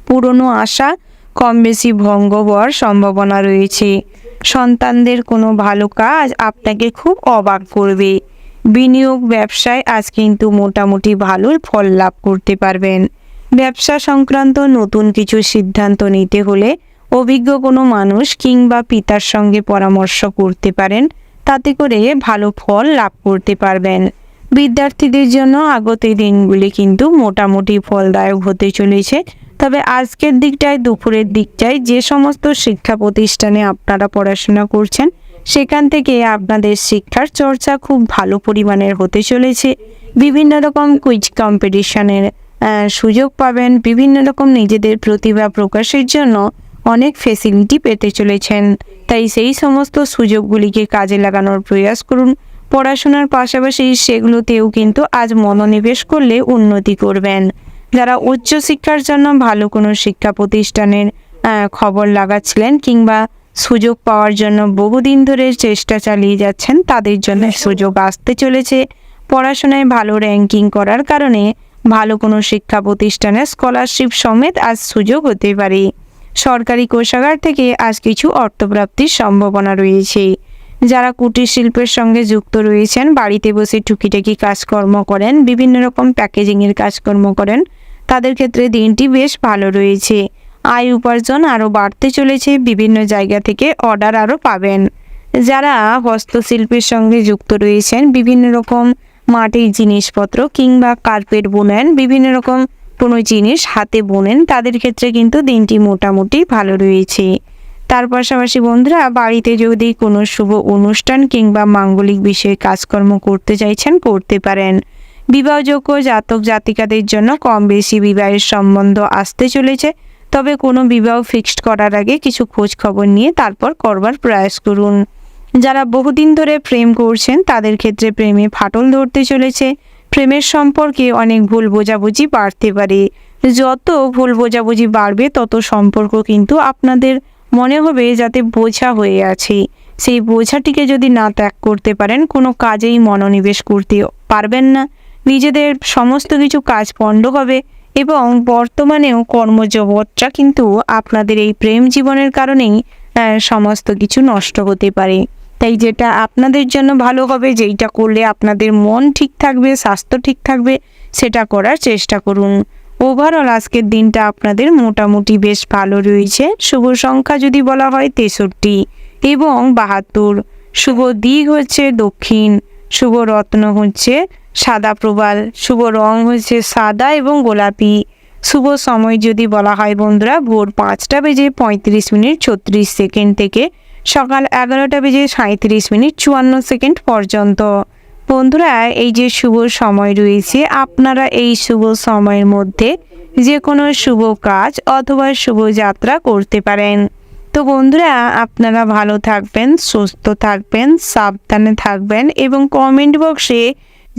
[SPEAKER 2] পুরনো আশা কম বেশি ভঙ্গ হওয়ার সম্ভাবনা রয়েছে। সন্তানদের কোনো ভালো কাজ আপনাকে খুব অবাক করবে। বিনিয়োগ ব্যবসায় আজ কিন্তু মোটামুটি ভালো ফল লাভ করতে পারবেন। ব্যবসা সংক্রান্ত নতুন কিছু সিদ্ধান্ত নিতে হলে অভিজ্ঞ কোনো মানুষ কিংবা পিতার সঙ্গে পরামর্শ করতে পারেন, তাতে করে ভালো ফল লাভ করতে পারবেন। বিদ্যার্থীদের জন্য আগত দিনগুলি কিন্তু মোটামুটি ফলদায়ক হতে চলেছে। তবে আজকের দিকটায়, দুপুরের দিকটায় যে সমস্ত শিক্ষা প্রতিষ্ঠানে আপনারা পড়াশোনা করছেন, সেখান থেকে আপনাদের শিক্ষার চর্চা খুব ভালো পরিমাণের হতে চলেছে। বিভিন্ন রকম কুইজ কম্পিটিশনের সুযোগ পাবেন। বিভিন্ন রকম নিজেদের প্রতিভা প্রকাশের জন্য অনেক ফেসিলিটি পেতে চলেছেন। তাই সেই সমস্ত সুযোগগুলিকে কাজে লাগানোর প্রয়াস করুন। পড়াশোনার পাশাপাশি সেগুলোতেও কিন্তু আজ মনোনিবেশ করলে উন্নতি করবেন। যারা উচ্চশিক্ষার জন্য ভালো কোনো শিক্ষা প্রতিষ্ঠানের খবর লাগাচ্ছিলেন কিংবা সুযোগ পাওয়ার জন্য বহুদিন ধরে চেষ্টা চালিয়ে যাচ্ছেন, তাদের জন্য সুযোগ আসতে চলেছে। পড়াশোনায় ভালো র্যাঙ্কিং করার কারণে ভালো কোনো শিক্ষা প্রতিষ্ঠানে স্কলারশিপ সমেত আজ সুযোগ হতে পারে। সরকারি কোষাগার থেকে আজ কিছু অর্থপ্রাপ্তির সম্ভাবনা রয়েছে। যারা কুটির শিল্পের সঙ্গে যুক্ত রয়েছেন, বাড়িতে বসে টুকিটাকি কাজকর্ম করেন, বিভিন্ন রকম প্যাকেজিংয়ের কাজকর্ম করেন, তাদের ক্ষেত্রে দিনটি বেশ ভালো রয়েছে। আয় উপার্জন আরও বাড়তে চলেছে। বিভিন্ন জায়গা থেকে অর্ডার আরও পাবেন। যারা হস্তশিল্পের সঙ্গে যুক্ত রয়েছেন, বিভিন্ন রকম মাটির জিনিসপত্র কিংবা কার্পেট বোনেন, বিভিন্ন রকম কোনো জিনিস হাতে বোনেন, তাদের ক্ষেত্রে কিন্তু দিনটি মোটামুটি ভালো রয়েছে। তার পাশাপাশি বন্ধুরা, বাড়িতে যদি কোনো শুভ অনুষ্ঠান কিংবা মাঙ্গলিক বিষয়ে কাজকর্ম করতে চাইছেন, করতে পারেন। বিবাহযোগ্য জাতক জাতিকাদের জন্য কম বেশি বিবাহের সম্বন্ধ আসতে চলেছে। তবে কোনো বিবাহ ফিক্সড করার আগে কিছু খোঁজ খবর নিয়ে তারপর করবার প্রয়াস করুন। যারা বহুদিন ধরে প্রেম করছেন, তাদের ক্ষেত্রে প্রেমে ফাটল ধরতে চলেছে। প্রেমের সম্পর্কে অনেক ভুল বোঝাবুঝি বাড়তে পারে। যত ভুল বোঝাবুঝি বাড়বে, তত সম্পর্ক কিন্তু আপনাদের মনে হবে যাতে বোঝা হয়ে আছে। সেই বোঝাটিকে যদি না ত্যাগ করতে পারেন, কোনো কাজেই মনোনিবেশ করতে পারবেন না। নিজেদের সমস্ত কিছু কাজ পণ্ড হবে এবং বর্তমানেও কর্মজগৎটা কিন্তু আপনাদের এই প্রেম জীবনের কারণেই সমস্ত কিছু নষ্ট হতে পারে। তাই যেটা আপনাদের জন্য ভালো হবে, যেইটা করলে আপনাদের মন ঠিক থাকবে, স্বাস্থ্য ঠিক থাকবে, সেটা করার চেষ্টা করুন। ওভারঅল আজকের দিনটা আপনাদের মোটামুটি বেশ ভালো রয়েছে। শুভ সংখ্যা যদি বলা হয় 63 এবং 72। শুভ দিক হচ্ছে দক্ষিণ। শুভ রত্ন হচ্ছে সাদা প্রবাল। শুভ রং হচ্ছে সাদা এবং গোলাপি। শুভ সময় যদি বলা হয় বন্ধুরা, ভোর 5:35 থেকে সকাল 11:37 পর্যন্ত। বন্ধুরা, এই যে শুভ সময় রয়েছে, আপনারা এই শুভ সময়ের মধ্যে যে কোনো শুভ কাজ অথবা শুভ যাত্রা করতে পারেন। তো বন্ধুরা, আপনারা ভালো থাকবেন, সুস্থ থাকবেন, সাবধানে থাকবেন এবং কমেন্ট বক্সে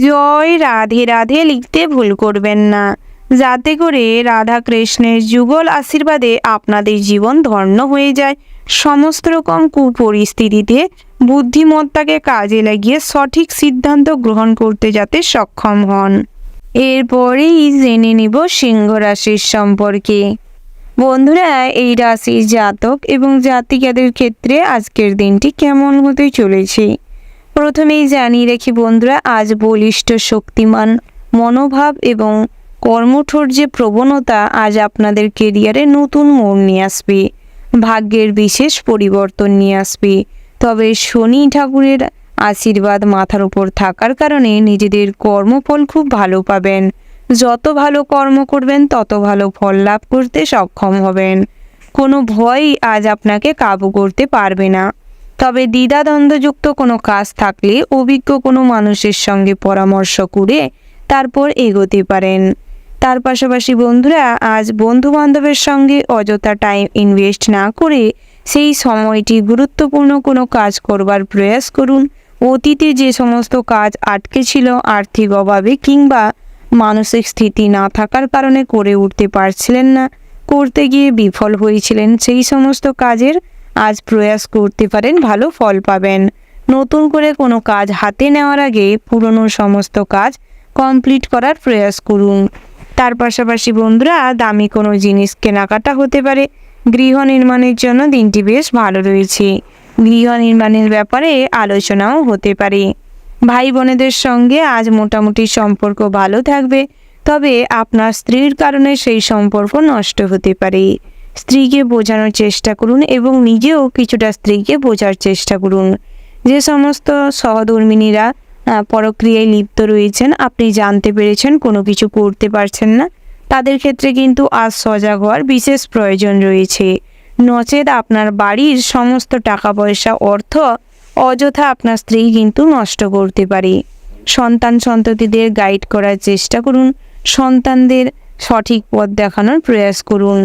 [SPEAKER 2] জয় রাধে রাধে লিখতে ভুল করবেন না, যাতে করে রাধা কৃষ্ণের যুগল আশীর্বাদে আপনাদের জীবন ধন্য হয়ে যায়। সমস্ত রকম কুপরিস্থিতিতে বুদ্ধিমত্তাকে কাজে লাগিয়ে সঠিক সিদ্ধান্ত গ্রহণ করতে যাতে সক্ষম হন। এরপরেই জেনে নিব সিংহ রাশির সম্পর্কে। বন্ধুরা, এই রাশির জাতক এবং জাতিকাদের ক্ষেত্রে আজকের দিনটি কেমন হতে চলেছে। প্রথমেই জানিয়ে রাখি বন্ধুরা, আজ বলিষ্ঠ শক্তিমান মনোভাব এবং কর্মঠোর যে প্রবণতা আজ আপনাদের কেরিয়ারে নতুন মোড় নিয়ে আসবে, ভাগ্যের বিশেষ পরিবর্তন নিয়ে আসবে। তবে শনি ঠাকুরের আশীর্বাদ মাথার উপর থাকার কারণে নিজেদের কর্মফল খুব ভালো পাবেন। যত ভালো কর্ম করবেন তত ভালো ফল লাভ করতে সক্ষম হবেন। কোনো ভয় আজ আপনাকে কাবু করতে পারবে না। তবে দ্বিধাদ্বন্দ্বযুক্ত কোনো কাজ থাকলে অভিজ্ঞ কোনো মানুষের সঙ্গে পরামর্শ করে তারপর এগোতে পারেন। তার পাশাপাশি বন্ধুরা, আজ বন্ধু বান্ধবের সঙ্গে অযথা টাইম ইনভেস্ট না করে সেই সময়টি গুরুত্বপূর্ণ কোনো কাজ করবার প্রয়াস করুন। অতীতে যে সমস্ত কাজ আটকে ছিল আর্থিক অভাবে কিংবা মানসিক স্থিতি না থাকার কারণে করে উঠতে পারছিলেন না, করতে গিয়ে বিফল হয়েছিলেন, সেই সমস্ত কাজের আজ প্রয়াস করতে পারেন, ভালো ফল পাবেন। নতুন করে কোনো কাজ হাতে নেওয়ার আগে পুরনো সমস্ত কাজ কমপ্লিট করার প্রয়াস করুন। তার পাশাপাশি বন্ধুরা, দামি কোনো জিনিস কেনাকাটা হতে পারে। গৃহ নির্মাণের জন্য দিনটি বেশ ভালো রয়েছে। গৃহ নির্মাণের ব্যাপারে আলোচনাও হতে পারে। ভাই বোনেদের সঙ্গে আজ মোটামুটি সম্পর্ক ভালো থাকবে, তবে আপনার স্ত্রীর কারণে সেই সম্পর্ক নষ্ট হতে পারে। স্ত্রীকে বোঝানোর চেষ্টা করুন এবং নিজেও কিছুটা স্ত্রীকে বোঝার চেষ্টা করুন। যে সমস্ত সহধর্মিণীরা পরক্রিয়ায় লিপ্ত রয়েছেন, আপনি জানতে পেরেছেন কোনো কিছু করতে পারছেন না, তাদের ক্ষেত্রে কিন্তু আজ সজাগ হওয়ার বিশেষ প্রয়োজন রয়েছে। নচেত আপনার বাড়ির সমস্ত টাকা পয়সা অর্থ অযথা আপনার স্ত্রী কিন্তু নষ্ট করতে পারে। সন্ততিদের গাইড করার চেষ্টা করুন, সন্তানদের সঠিক পথ দেখানোর প্রয়াস করুন।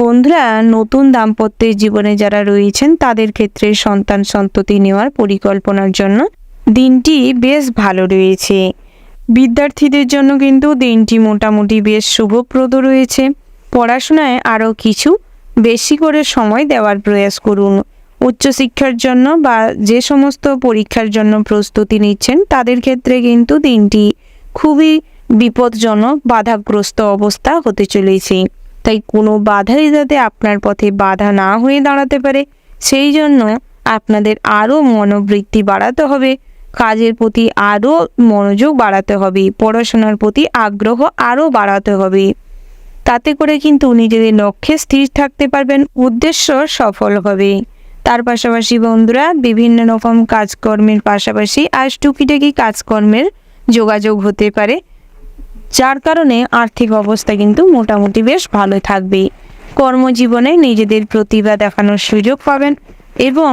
[SPEAKER 2] বন্ধুরা, নতুন দাম্পত্যের জীবনে যারা রয়েছেন তাদের ক্ষেত্রে সন্ততি নেওয়ার পরিকল্পনার জন্য দিনটি বেশ ভালো রয়েছে। বিদ্যার্থীদের জন্য কিন্তু দিনটি মোটামুটি বেশ শুভপ্রদ রয়েছে। পড়াশোনায় আরও কিছু বেশি করে সময় দেওয়ার প্রয়াস করুন। উচ্চশিক্ষার জন্য বা যে সমস্ত পরীক্ষার জন্য প্রস্তুতি নিচ্ছেন তাদের ক্ষেত্রে কিন্তু দিনটি খুবই বিপজ্জনক, বাধাগ্রস্ত অবস্থা হতে চলেছে। তাই কোনো বাধাই যাতে আপনার পথে বাধা না হয়ে দাঁড়াতে পারে, সেই জন্য আপনাদের আরও মনোবৃত্তি বাড়াতে হবে, কাজের প্রতি আরও মনোযোগ বাড়াতে হবে, পড়াশোনার প্রতি আগ্রহ আরও বাড়াতে হবে। তাতে করে কিন্তু নিজেদের লক্ষ্যে স্থির থাকতে পারবেন, উদ্দেশ্য সফল হবে। তার পাশাপাশি বন্ধুরা, বিভিন্ন রকম কাজকর্মের পাশাপাশি আজ টুকিটাকি কাজকর্মের যোগাযোগ হতে পারে, যার কারণে আর্থিক অবস্থা কিন্তু মোটামুটি বেশ ভালো থাকবে। কর্মজীবনে নিজেদের প্রতিভা দেখানোর সুযোগ পাবেন এবং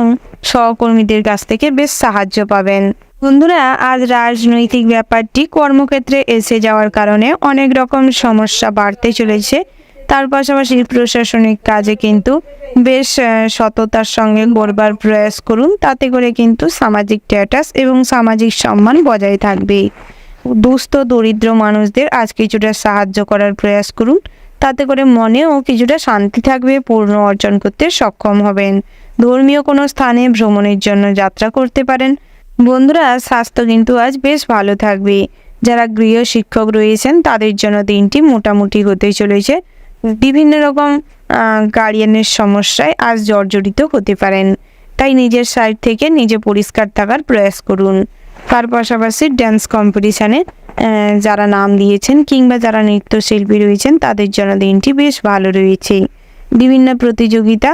[SPEAKER 2] সহকর্মীদের কাছ থেকে বেশ সাহায্য পাবেন। বন্ধুরা, আজ রাজনৈতিক ব্যাপারটি কর্মক্ষেত্রে এসে যাওয়ার কারণে অনেক রকম সমস্যা বাড়তে চলেছে। তার পাশাপাশি প্রশাসনিক কাজে কিন্তু বেশ সততার সঙ্গে করবার প্রয়াস করুন, তাতে করে কিন্তু সামাজিক স্ট্যাটাস এবং সামাজিক সম্মান বজায় থাকবে। দুস্থ দরিদ্র মানুষদের আজ কিছুটা সাহায্য করার প্রয়াস করুন, তাতে করে মনেও কিছুটা শান্তি থাকবে, পূর্ণ অর্জন করতে সক্ষম হবেন। ধর্মীয় কোনো স্থানে ভ্রমণের জন্য যাত্রা করতে পারেন। বন্ধুরা, স্বাস্থ্য কিন্তু আজ বেশ ভালো থাকবে। যারা গৃহ শিক্ষক রয়েছেন তাদের জন্য দিনটি মোটামুটি হতে চলেছে। বিভিন্ন রকম গার্ডিয়ানের সমস্যায় আজ জর্জরিত হতে পারেন। তাই নিজের সাইড থেকে নিজে পরিষ্কার থাকার প্রয়াস করুন। তার পাশাপাশি ড্যান্স কম্পিটিশানে যারা নাম দিয়েছেন কিংবা যারা নৃত্যশিল্পী রয়েছেন তাদের জন্য দিনটি বেশ ভালো রয়েছে। বিভিন্ন প্রতিযোগিতা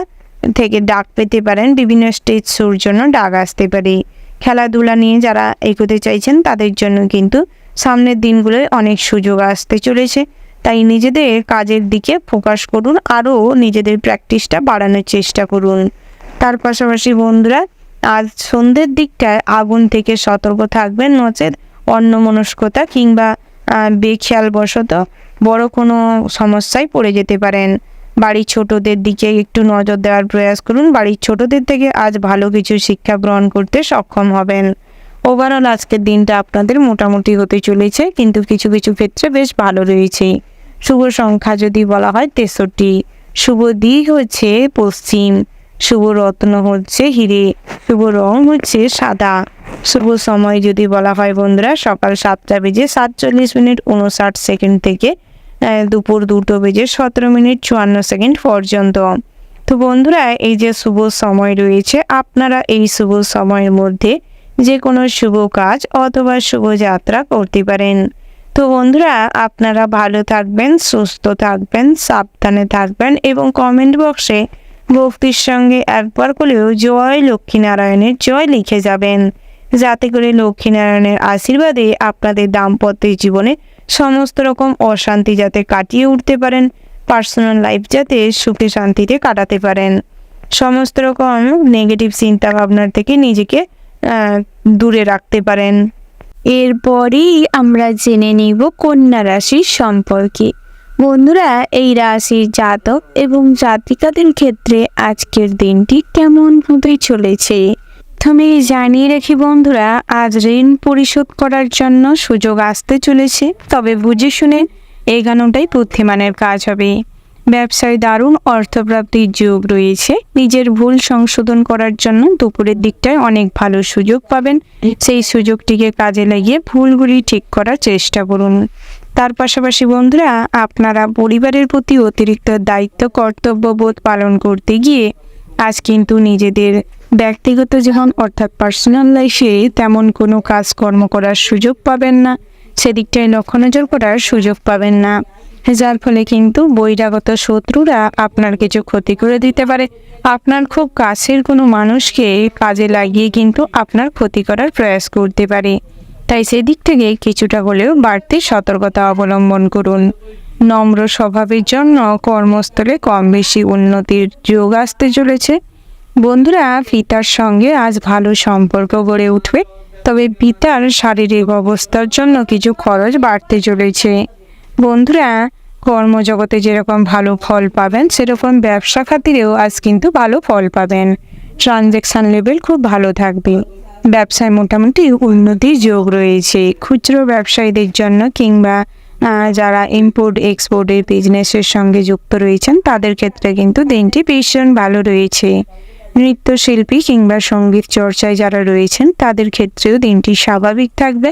[SPEAKER 2] থেকে ডাক পেতে পারেন, বিভিন্ন স্টেজ শোর জন্য ডাক আসতে পারে। খেলাধুলা নিয়ে যারা এগোতে চাইছেন তাদের জন্য কিন্তু সামনের দিনগুলোয় অনেক সুযোগ আসতে চলেছে, তাই নিজেদের কাজের দিকে ফোকাস করুন, আরও নিজেদের প্র্যাকটিসটা বাড়ানোর চেষ্টা করুন। তার পাশাপাশি বন্ধুরা, আজ সন্ধ্যের দিকটায় আগুন থেকে সতর্ক থাকবেন, নচেত অন্যমনস্কতা কিংবা বেখেয়ালবশত বড় কোনো সমস্যায় পড়ে যেতে পারেন। বাড়ির ছোটদের দিকে একটু নজর দেওয়ার প্রয়াস করুন, বাড়ির ছোটদের থেকে আজ ভালো কিছু শিক্ষা গ্রহণ করতে সক্ষম হবেন। ওভারঅল আজকের দিনটা আপনাদের মোটামুটি হতে চলেছে, কিন্তু কিছু কিছু ক্ষেত্রে বেশ ভালো রয়েছে। শুভ সংখ্যা যদি বলা হয় 63, শুভ দিক হচ্ছে পশ্চিম, শুভ রত্ন হচ্ছে হিরে, শুভ রং হচ্ছে সাদা। শুভ সময় যদি বলা হয় বন্ধুরা, সকাল 7:47:59 থেকে দুপুর 2:17:54 পর্যন্ত। তো বন্ধুরা, এই যে শুভ সময় রয়েছে, আপনারা এই শুভ সময়ের মধ্যে যে কোনো শুভ কাজ অথবা শুভ যাত্রা করতে পারেন। তো বন্ধুরা, আপনারা ভালো থাকবেন, সুস্থ থাকবেন, সাবধানে থাকবেন এবং কমেন্ট বক্সে ভক্তির সঙ্গে একবার হলেও জয় লক্ষ্মীনারায়ণের জয় লিখে যাবেন, যাতে করে লক্ষ্মীনারায়ণের আশীর্বাদে আপনাদের দাম্পত্য জীবনে সমস্ত রকম অশান্তি যাতে কাটিয়ে উঠতে পারেন, পার্সোনাল লাইফ যাতে সুখে শান্তিতে কাটাতে পারেন, সমস্ত রকম নেগেটিভ চিন্তা ভাবনার থেকে নিজেকে দূরে রাখতে পারেন।
[SPEAKER 1] এরপরই আমরা জেনে নিব কন্যা রাশির সম্পর্কে। বন্ধুরা, এই রাশির জাতক এবং জাতিকাদের ক্ষেত্রে আজকের দিনটি কেমন হতে চলেছে প্রথমে জানিয়ে রাখি বন্ধুরা, আজ ঋণ পরিশোধ করার জন্য সুযোগ আসতে চলেছে, তবে বুঝে শুনে এগানোটাই বুদ্ধিমানের কাজ হবে। ব্যবসায় দারুণ অর্থপ্রাপ্তির যোগ রয়েছে। নিজের ভুল সংশোধন করার জন্য দুপুরের দিকটায় অনেক ভালো সুযোগ পাবেন, সেই সুযোগটিকে কাজে লাগিয়ে ভুলগুলি ঠিক করার চেষ্টা করুন। তার পাশাপাশি বন্ধুরা, আপনারা পরিবারের প্রতি অতিরিক্ত দায়িত্ব কর্তব্যবোধ পালন করতে গিয়ে আজ কিন্তু নিজেদের ব্যক্তিগত জীবন অর্থাৎ পার্সোনাল লাইফে তেমন কোনো কাজকর্ম করার সুযোগ পাবেন না, সেদিকটায় লক্ষ্য নজর করার সুযোগ পাবেন না, যার ফলে কিন্তু বহিরাগত শত্রুরা আপনার কিছু ক্ষতি করে দিতে পারে। আপনার খুব কাছের কোনো মানুষকে কাজে লাগিয়ে কিন্তু আপনার ক্ষতি করার প্রয়াস করতে পারে, তাই সেদিক থেকে কিছুটা হলেও বাড়তি সতর্কতা অবলম্বন করুন। নম্র স্বভাবের জন্য কর্মস্থলে কম বেশি উন্নতির যোগ আসতে চলেছে। বন্ধুরা, পিতার সঙ্গে আজ ভালো সম্পর্ক গড়ে উঠবে, তবে পিতার শারীরিক অবস্থার জন্য কিছু খরচ বাড়তে চলেছে। বন্ধুরা, কর্মজগতে যেরকম ভালো ফল পাবেন সেরকম ব্যবসা খাতিরেও আজ কিন্তু ভালো ফল পাবেন। ট্রানজ্যাকশন লেভেল খুব ভালো থাকবে, ব্যবসায় মোটামুটি উন্নতির যোগ রয়েছে। খুচরো ব্যবসায়ীদের জন্য কিংবা যারা ইম্পোর্ট এক্সপোর্টের বিজনেসের সঙ্গে যুক্ত রয়েছেন তাদের ক্ষেত্রে কিন্তু দিনটি ভীষণ ভালো রয়েছে। নৃত্যশিল্পী কিংবা সঙ্গীত চর্চায় যারা রয়েছেন তাদের ক্ষেত্রেও দিনটি স্বাভাবিক থাকবে।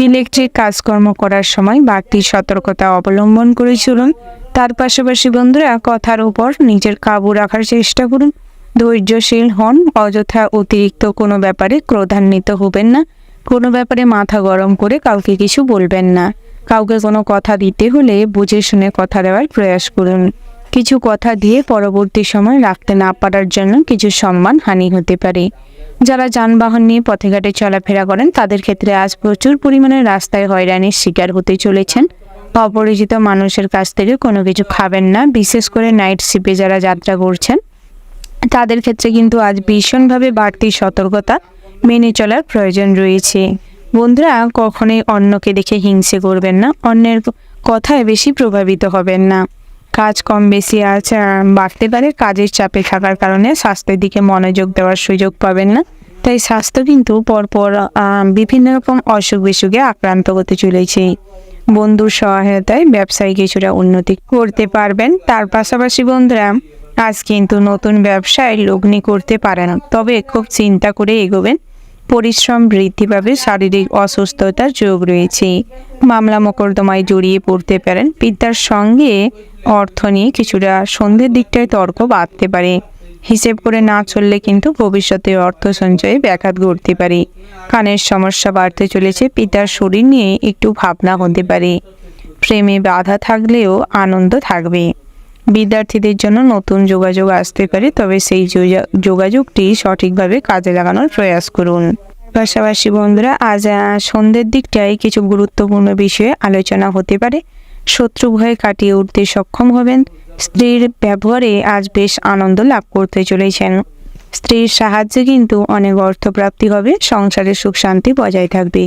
[SPEAKER 1] ইলেকট্রিক কাজকর্ম করার সময় বাড়তি সতর্কতা অবলম্বন করে চলুন। তার পাশাপাশি বন্ধুরা, কথার উপর নিজের কাবু রাখার চেষ্টা করুন, ধৈর্যশীল হন, অযথা অতিরিক্ত কোনো ব্যাপারে ক্রোধান্বিত হবেন না, কোনো ব্যাপারে মাথা গরম করে কাউকে কিছু বলবেন না। কাউকে কোনো কথা দিতে হলে বুঝে শুনে কথা দেওয়ার প্রয়াস করুন। কিছু কথা দিয়ে পরবর্তী সময় রাখতে না পারার জন্য কিছু সম্মান হানি হতে পারে। যারা যানবাহন নিয়ে পথে ঘাটে চলাফেরা করেন তাদের ক্ষেত্রে আজ প্রচুর পরিমাণে রাস্তায় হয়রানির শিকার হতে চলেছেন। অপরিচিত মানুষের কাছ থেকে কোনো কিছু খাবেন না, বিশেষ করে নাইট শিপে যারা যাত্রা করছেন তাদের ক্ষেত্রে কিন্তু আজ ভীষণভাবে বাড়তি সতর্কতা মেনে চলার প্রয়োজন রয়েছে। বন্ধুরা, কখনোই অন্যকে দেখে হিংসে করবেন না, অন্যের কথায় বেশি প্রভাবিত হবেন না। কাজ কম বেশি আজ বাড়তে পারে, কাজের চাপে থাকার কারণে স্বাস্থ্যের দিকে মনোযোগ দেওয়ার সুযোগ পাবেন না, তাই স্বাস্থ্য কিন্তু পরপর বিভিন্ন রকম অসুখ বিসুখে আক্রান্ত হতে চলেছে। বন্ধুর সহায়তায় ব্যবসায় কিছুটা উন্নতি করতে পারবেন। তার পাশাপাশি বন্ধুরা, আজ কিন্তু নতুন ব্যবসায় লগ্নি করতে পারেন, তবে খুব চিন্তা করে এগোবেন। পরিশ্রম বৃদ্ধি পাবে, শারীরিক অসুস্থতার যোগ রয়েছে। মামলা মোকদ্দমায় জড়িয়ে পড়তে পারেন। পিতার সঙ্গে অর্থ নিয়ে কিছুটা সন্ধ্যের দিকটায় তর্ক বাড়তে পারে। যারা ব্যবসা বাণিজ্য করছেন তাদের ক্ষেত্রে কিন্তু আজ ভালো ফল পাবেন, তবে খুব চিন্তা করে এগোবেন। পরিশ্রম বৃদ্ধি পাবে, শারীরিক অসুস্থতার যোগ রয়েছে। মামলা মোকদ্দমায় জড়িয়ে পড়তে পারেন। পিতার সঙ্গে অর্থ নিয়ে কিছুটা সন্ধ্যের দিকটায় তর্ক বাড়তে পারে।
[SPEAKER 2] হিসেব করে না চললে কিন্তু ভবিষ্যতে অর্থ সঞ্চয়ে ব্যাঘাত ঘটতে পারে। কানের সমস্যা বাড়তে চলেছে, পিতার শরীর নিয়ে একটু ভাবনা হতে পারে। প্রেমে বাধা থাকলেও আনন্দ থাকবে। বিদ্যার্থীদের জন্য নতুন যোগাযোগ আসতে পারে, তবে সেই যোগাযোগটি সঠিকভাবে কাজে লাগানোর প্রয়াস করুন। পাশাপাশি বন্ধুরা, আজ সন্ধ্যের দিকটায় কিছু গুরুত্বপূর্ণ বিষয়ে আলোচনা হতে পারে। শত্রু ভয় কাটিয়ে উঠতে সক্ষম হবেন। স্ত্রীর ব্যবহারে আজ বেশ আনন্দ লাভ করতে চলেছেন। স্ত্রীর সাহায্যে কিন্তু অনেক অর্থপ্রাপ্তি হবে। সংসারে সুখ শান্তি বজায় থাকবে।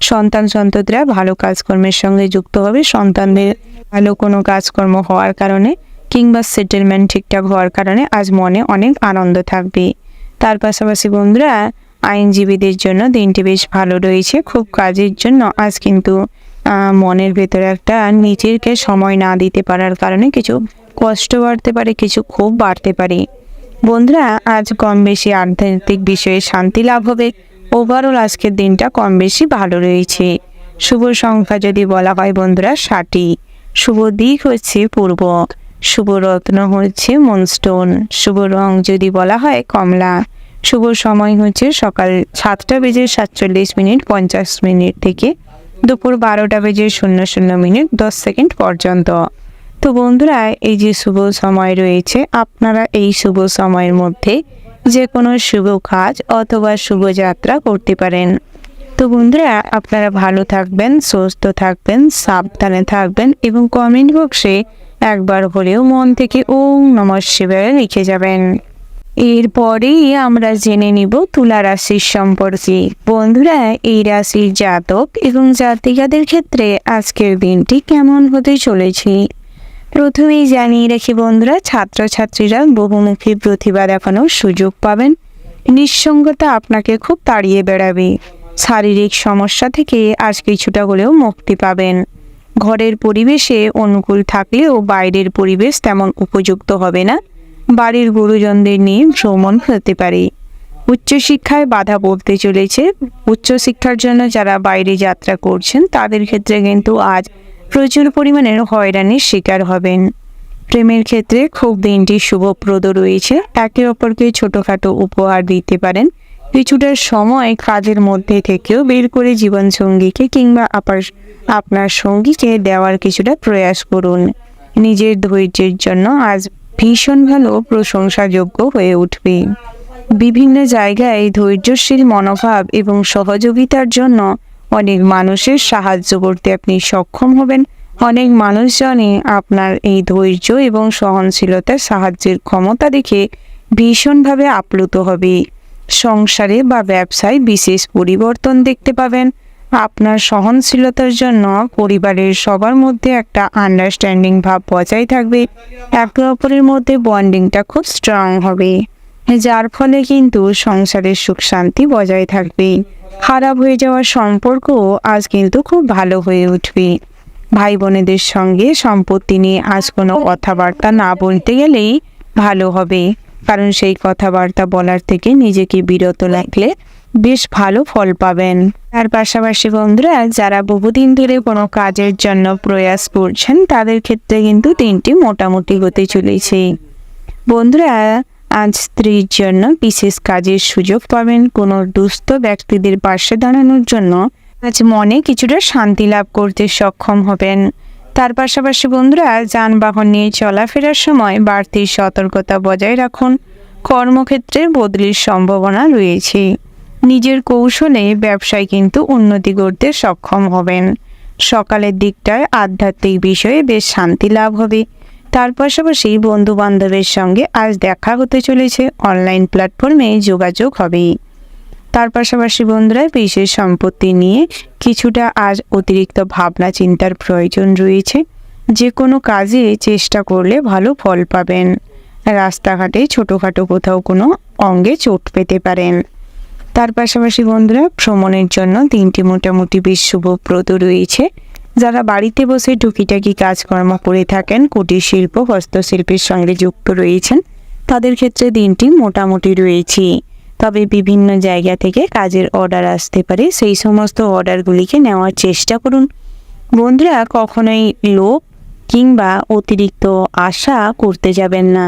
[SPEAKER 2] সন্তানরা ভালো কাজকর্মের সঙ্গে যুক্ত হবে। সন্তানদের ভালো কোনো কাজকর্ম হওয়ার কারণে কিংবা সেটেলমেন্ট ঠিকঠাক হওয়ার কারণে আজ মনে অনেক আনন্দ থাকবে। তার পাশাপাশি বন্ধুরা, আইনজীবীদের জন্য দিনটি বেশ ভালো রয়েছে। খুব কাজের জন্য আজ কিন্তু মনের ভেতরে একটা নিজেকে সময় না দিতে পারার কারণে কিছু কষ্ট বাড়তে পারে, কিছু ক্ষোভ বাড়তে পারে। বন্ধুরা, আজ কম বেশি আধ্যাত্মিক বিষয়ে শান্তি লাভ হবে। ওভারঅল আজকের দিনটা কম বেশি ভালো রয়েছে। শুভ সংখ্যা যদি বলা হয় বন্ধুরা 60। শুভ দিক হচ্ছে পূর্ব। শুভ রত্ন হচ্ছে মুনস্টোন। শুভ রং যদি বলা হয় কমলা। শুভ সময় হচ্ছে সকাল 7:47:50 থেকে দুপুর 12:00:00 পর্যন্ত। তো বন্ধুরা, এই যে শুভ সময় রয়েছে, আপনারা এই শুভ সময়ের মধ্যে যে কোনো শুভ কাজ অথবা শুভ যাত্রা করতে পারেন। তো বন্ধুরা, আপনারা ভালো থাকবেন, সুস্থ থাকবেন, সাবধানে থাকবেন এবং কমেন্ট বক্সে একবার হলেও মন থেকে ওম নমঃ শিবায় লিখে যাবেন। এরপরেই আমরা জেনে নিব তুলা রাশির সম্পর্কে। বন্ধুরা, এই রাশির জাতক এবং জাতিকাদের ক্ষেত্রে আজকের দিনটি কেমন হতে চলেছে। প্রথমেই জানিয়ে রাখি বন্ধুরা, ছাত্রছাত্রীরা বহুমুখী প্রতিভা দেখানোর সুযোগ পাবেন। নিঃসঙ্গতা আপনাকে খুব তাড়িয়ে বেড়াবে। শারীরিক সমস্যা থেকে আজ কিছুটা হলেও মুক্তি পাবেন। ঘরের পরিবেশে অনুকূল থাকলেও বাইরের পরিবেশ তেমন উপযুক্ত হবে না। বাড়ির গুরুজনদের নিয়ে ভ্রমণ হতে পারে। উচ্চশিক্ষায় বাধা পড়তে চলেছে। উচ্চশিক্ষার জন্য যারা বাইরে যাত্রা করছেন তাদের ক্ষেত্রে কিন্তু আজ প্রচুর পরিমাণের হয়রানির শিকার হবেন। প্রেমের ক্ষেত্রে খুব দিনটি শুভপ্রদ রয়েছে। একে অপরকে ছোটোখাটো উপহার দিতে পারেন। কিছুটা সময় কাজের মধ্যে থেকেও বের করে জীবনসঙ্গীকে কিংবা আপনার সঙ্গীকে দেওয়ার কিছুটা প্রয়াস করুন। নিজের ধৈর্যের জন্য আজ ভীষণ ভালো প্রশংসাযোগ্য হয়ে উঠবে। বিভিন্ন জায়গায় ধৈর্যশীল মনোভাব এবং সহযোগিতার জন্য অনেক মানুষের সাহায্য করতে আপনি সক্ষম হবেন। অনেক মানুষজনই আপনার এই ধৈর্য এবং সহনশীলতার সাহায্যের ক্ষমতা দেখে ভীষণভাবে আপ্লুত হবে। সংসারে বা ব্যবসায় বিশেষ পরিবর্তন দেখতে পাবেন। আপনার সহনশীলতার জন্য পরিবারের সবার মধ্যে একটা আন্ডারস্ট্যান্ডিং ভাব বজায় থাকবে। একে অপরের মধ্যে বন্ডিংটা খুব স্ট্রং হবে, যার ফলে কিন্তু সংসারের সুখ শান্তি বজায় থাকবে। খারাপ হয়ে যাওয়ার সম্পর্কও আজ কিন্তু খুব ভালো হয়ে উঠবে। ভাই বোনেদের সঙ্গে সম্পত্তি নিয়ে আজ কোনো কথাবার্তা না বলতে গেলেই ভালো হবে, কারণ সেই কথাবার্তা বলার থেকে নিজেকে বিরত রাখলে বেশ ভালো ফল পাবেন। তার পাশাপাশি বন্ধুরা, যারা বহুদিন ধরে কোনো কাজের জন্য প্রয়াস করছেন তাদের ক্ষেত্রে কিন্তু দিনটি মোটামুটি হতে চলেছে। বন্ধুরা, আজ স্ত্রীর জন্য বিশেষ কাজের সুযোগ পাবেন। কোনো দুস্থ ব্যক্তিদের পাশে দাঁড়ানোর জন্য আজ মনে কিছুটা শান্তি লাভ করতে সক্ষম হবেন। তার পাশাপাশি বন্ধুরা, যানবাহন নিয়ে চলাফেরার সময় বাড়তি সতর্কতা বজায় রাখুন। কর্মক্ষেত্রে বদলির সম্ভাবনা রয়েছে। নিজের কৌশলে ব্যবসায় কিন্তু উন্নতি করতে সক্ষম হবেন। সকালের দিকটায় আধ্যাত্মিক বিষয়ে বেশ শান্তি লাভ হবে। তার পাশাপাশি বন্ধু বান্ধবের সঙ্গে আজ দেখা হতে চলেছে। অনলাইন প্ল্যাটফর্মে যোগাযোগ হবে। তার পাশাপাশি বন্ধুরা, বিশেষ সম্পত্তি নিয়ে কিছুটা আজ অতিরিক্ত ভাবনা চিন্তার প্রয়োজন রয়েছে। যে কোনো কাজে চেষ্টা করলে ভালো ফল পাবেন। রাস্তাঘাটে ছোটোখাটো কোথাও কোনো অঙ্গে চোট পেতে পারেন। তার পাশাপাশি বন্ধুরা, ভ্রমণের জন্য দিনটি মোটামুটি বেশ শুভপ্রদ রয়েছে। যারা বাড়িতে বসে টুকিটাকি কাজকর্ম করে থাকেন, কুটির শিল্প হস্তশিল্পের সঙ্গে যুক্ত রয়েছেন, তাদের ক্ষেত্রে দিনটি মোটামুটি রয়েছে। তবে বিভিন্ন জায়গা থেকে কাজের অর্ডার আসতে পারে, সেই সমস্ত অর্ডারগুলিকে নেওয়ার চেষ্টা করুন। বন্ধুরা, কখনোই লোভ কিংবা অতিরিক্ত আশা করতে যাবেন না।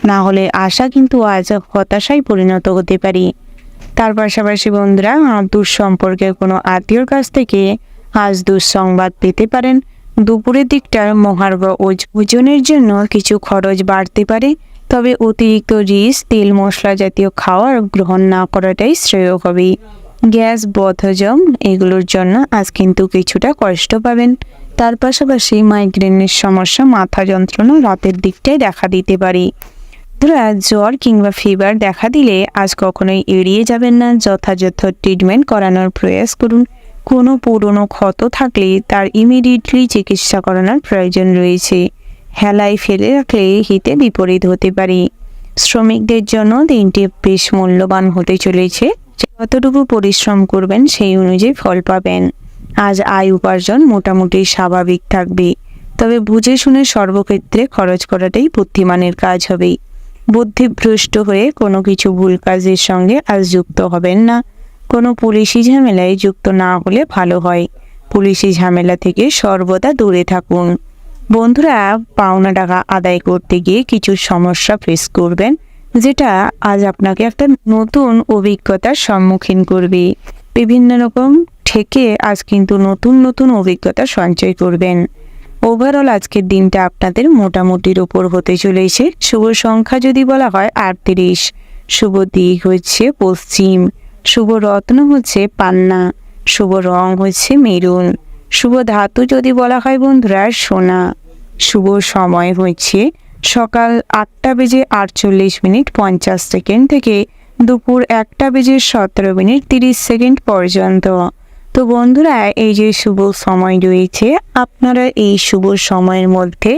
[SPEAKER 2] না হলে আশা কিন্তু আজ হতাশায় পরিণত হতে পারে। তার পাশাপাশি বন্ধুরা, দূর সম্পর্কের কোনো আত্মীয়র কাছ থেকে আজ দুঃসংবাদ পেতে পারেন। দুপুরের দিকটা মহার্ঘ ওজনের জন্য কিছু খরচ বাড়তে পারে, তবে অতিরিক্ত রিচ, তেল মশলা জাতীয় খাওয়ার গ্রহণ না করাটাই শ্রেয় হবে। গ্যাস, বদহজম এগুলোর জন্য আজ কিন্তু কিছুটা কষ্ট পাবেন। তার পাশাপাশি মাইগ্রেনের সমস্যা, মাথা যন্ত্রণা রাতের দিকটায় দেখা দিতে পারে। জ্বর কিংবা ফিভার দেখা দিলে আজ কখনোই এড়িয়ে যাবেন না, যথাযথ ট্রিটমেন্ট করানোর প্রয়াস করুন। কোনো পুরনো ক্ষত থাকলে তার ইমিডিয়েটলি চিকিৎসা করানোর প্রয়োজন রয়েছে। হেলায় ফেলে রাখলে হিতে বিপরীত হতে পারে। শ্রমিকদের জন্য দিনটি বেশ মূল্যবান হতে চলেছে। যতটুকু পরিশ্রম করবেন সেই অনুযায়ী ফল পাবেন। আজ আয় উপার্জন মোটামুটি স্বাভাবিক থাকবে, তবে বুঝে শুনে সর্বক্ষেত্রে খরচ করাটাই বুদ্ধিমানের কাজ হবে। বুদ্ধিভ্রষ্ট হয়ে কোনো কিছু ভুল কাজের সঙ্গে আজ যুক্ত হবেন না। কোনো পুলিশি ঝামেলায় যুক্ত না হলে ভালো হয়। পুলিশি ঝামেলা থেকে সর্বদা দূরে থাকুন। বন্ধুরা, পাওনা টাকা আদায় করতে গিয়ে কিছু সমস্যা ফেস করবেন, যেটা আজ আপনাকে একটা নতুন অভিজ্ঞতার সম্মুখীন করবে। বিভিন্ন রকম থেকে আজ কিন্তু নতুন নতুন অভিজ্ঞতা সঞ্চয় করবেন। ওভারঅল আজকের দিনটা আপনাদের মোটামুটির ওপর হতে চলেছে। শুভ সংখ্যা যদি বলা হয় 38, শুভ দিক হচ্ছে পশ্চিম, শুভ রত্ন হচ্ছে পান্না, শুভ রং হচ্ছে মেরুন, শুভ ধাতু যদি বলা হয় বন্ধুরা সোনা, শুভ সময় হচ্ছে সকাল 8:48:50 থেকে দুপুর 1:17:30 পর্যন্ত। তো বন্ধুরা, এই যে শুভ সময় রয়েছে, আপনারা এই শুভ সময়ের মধ্যে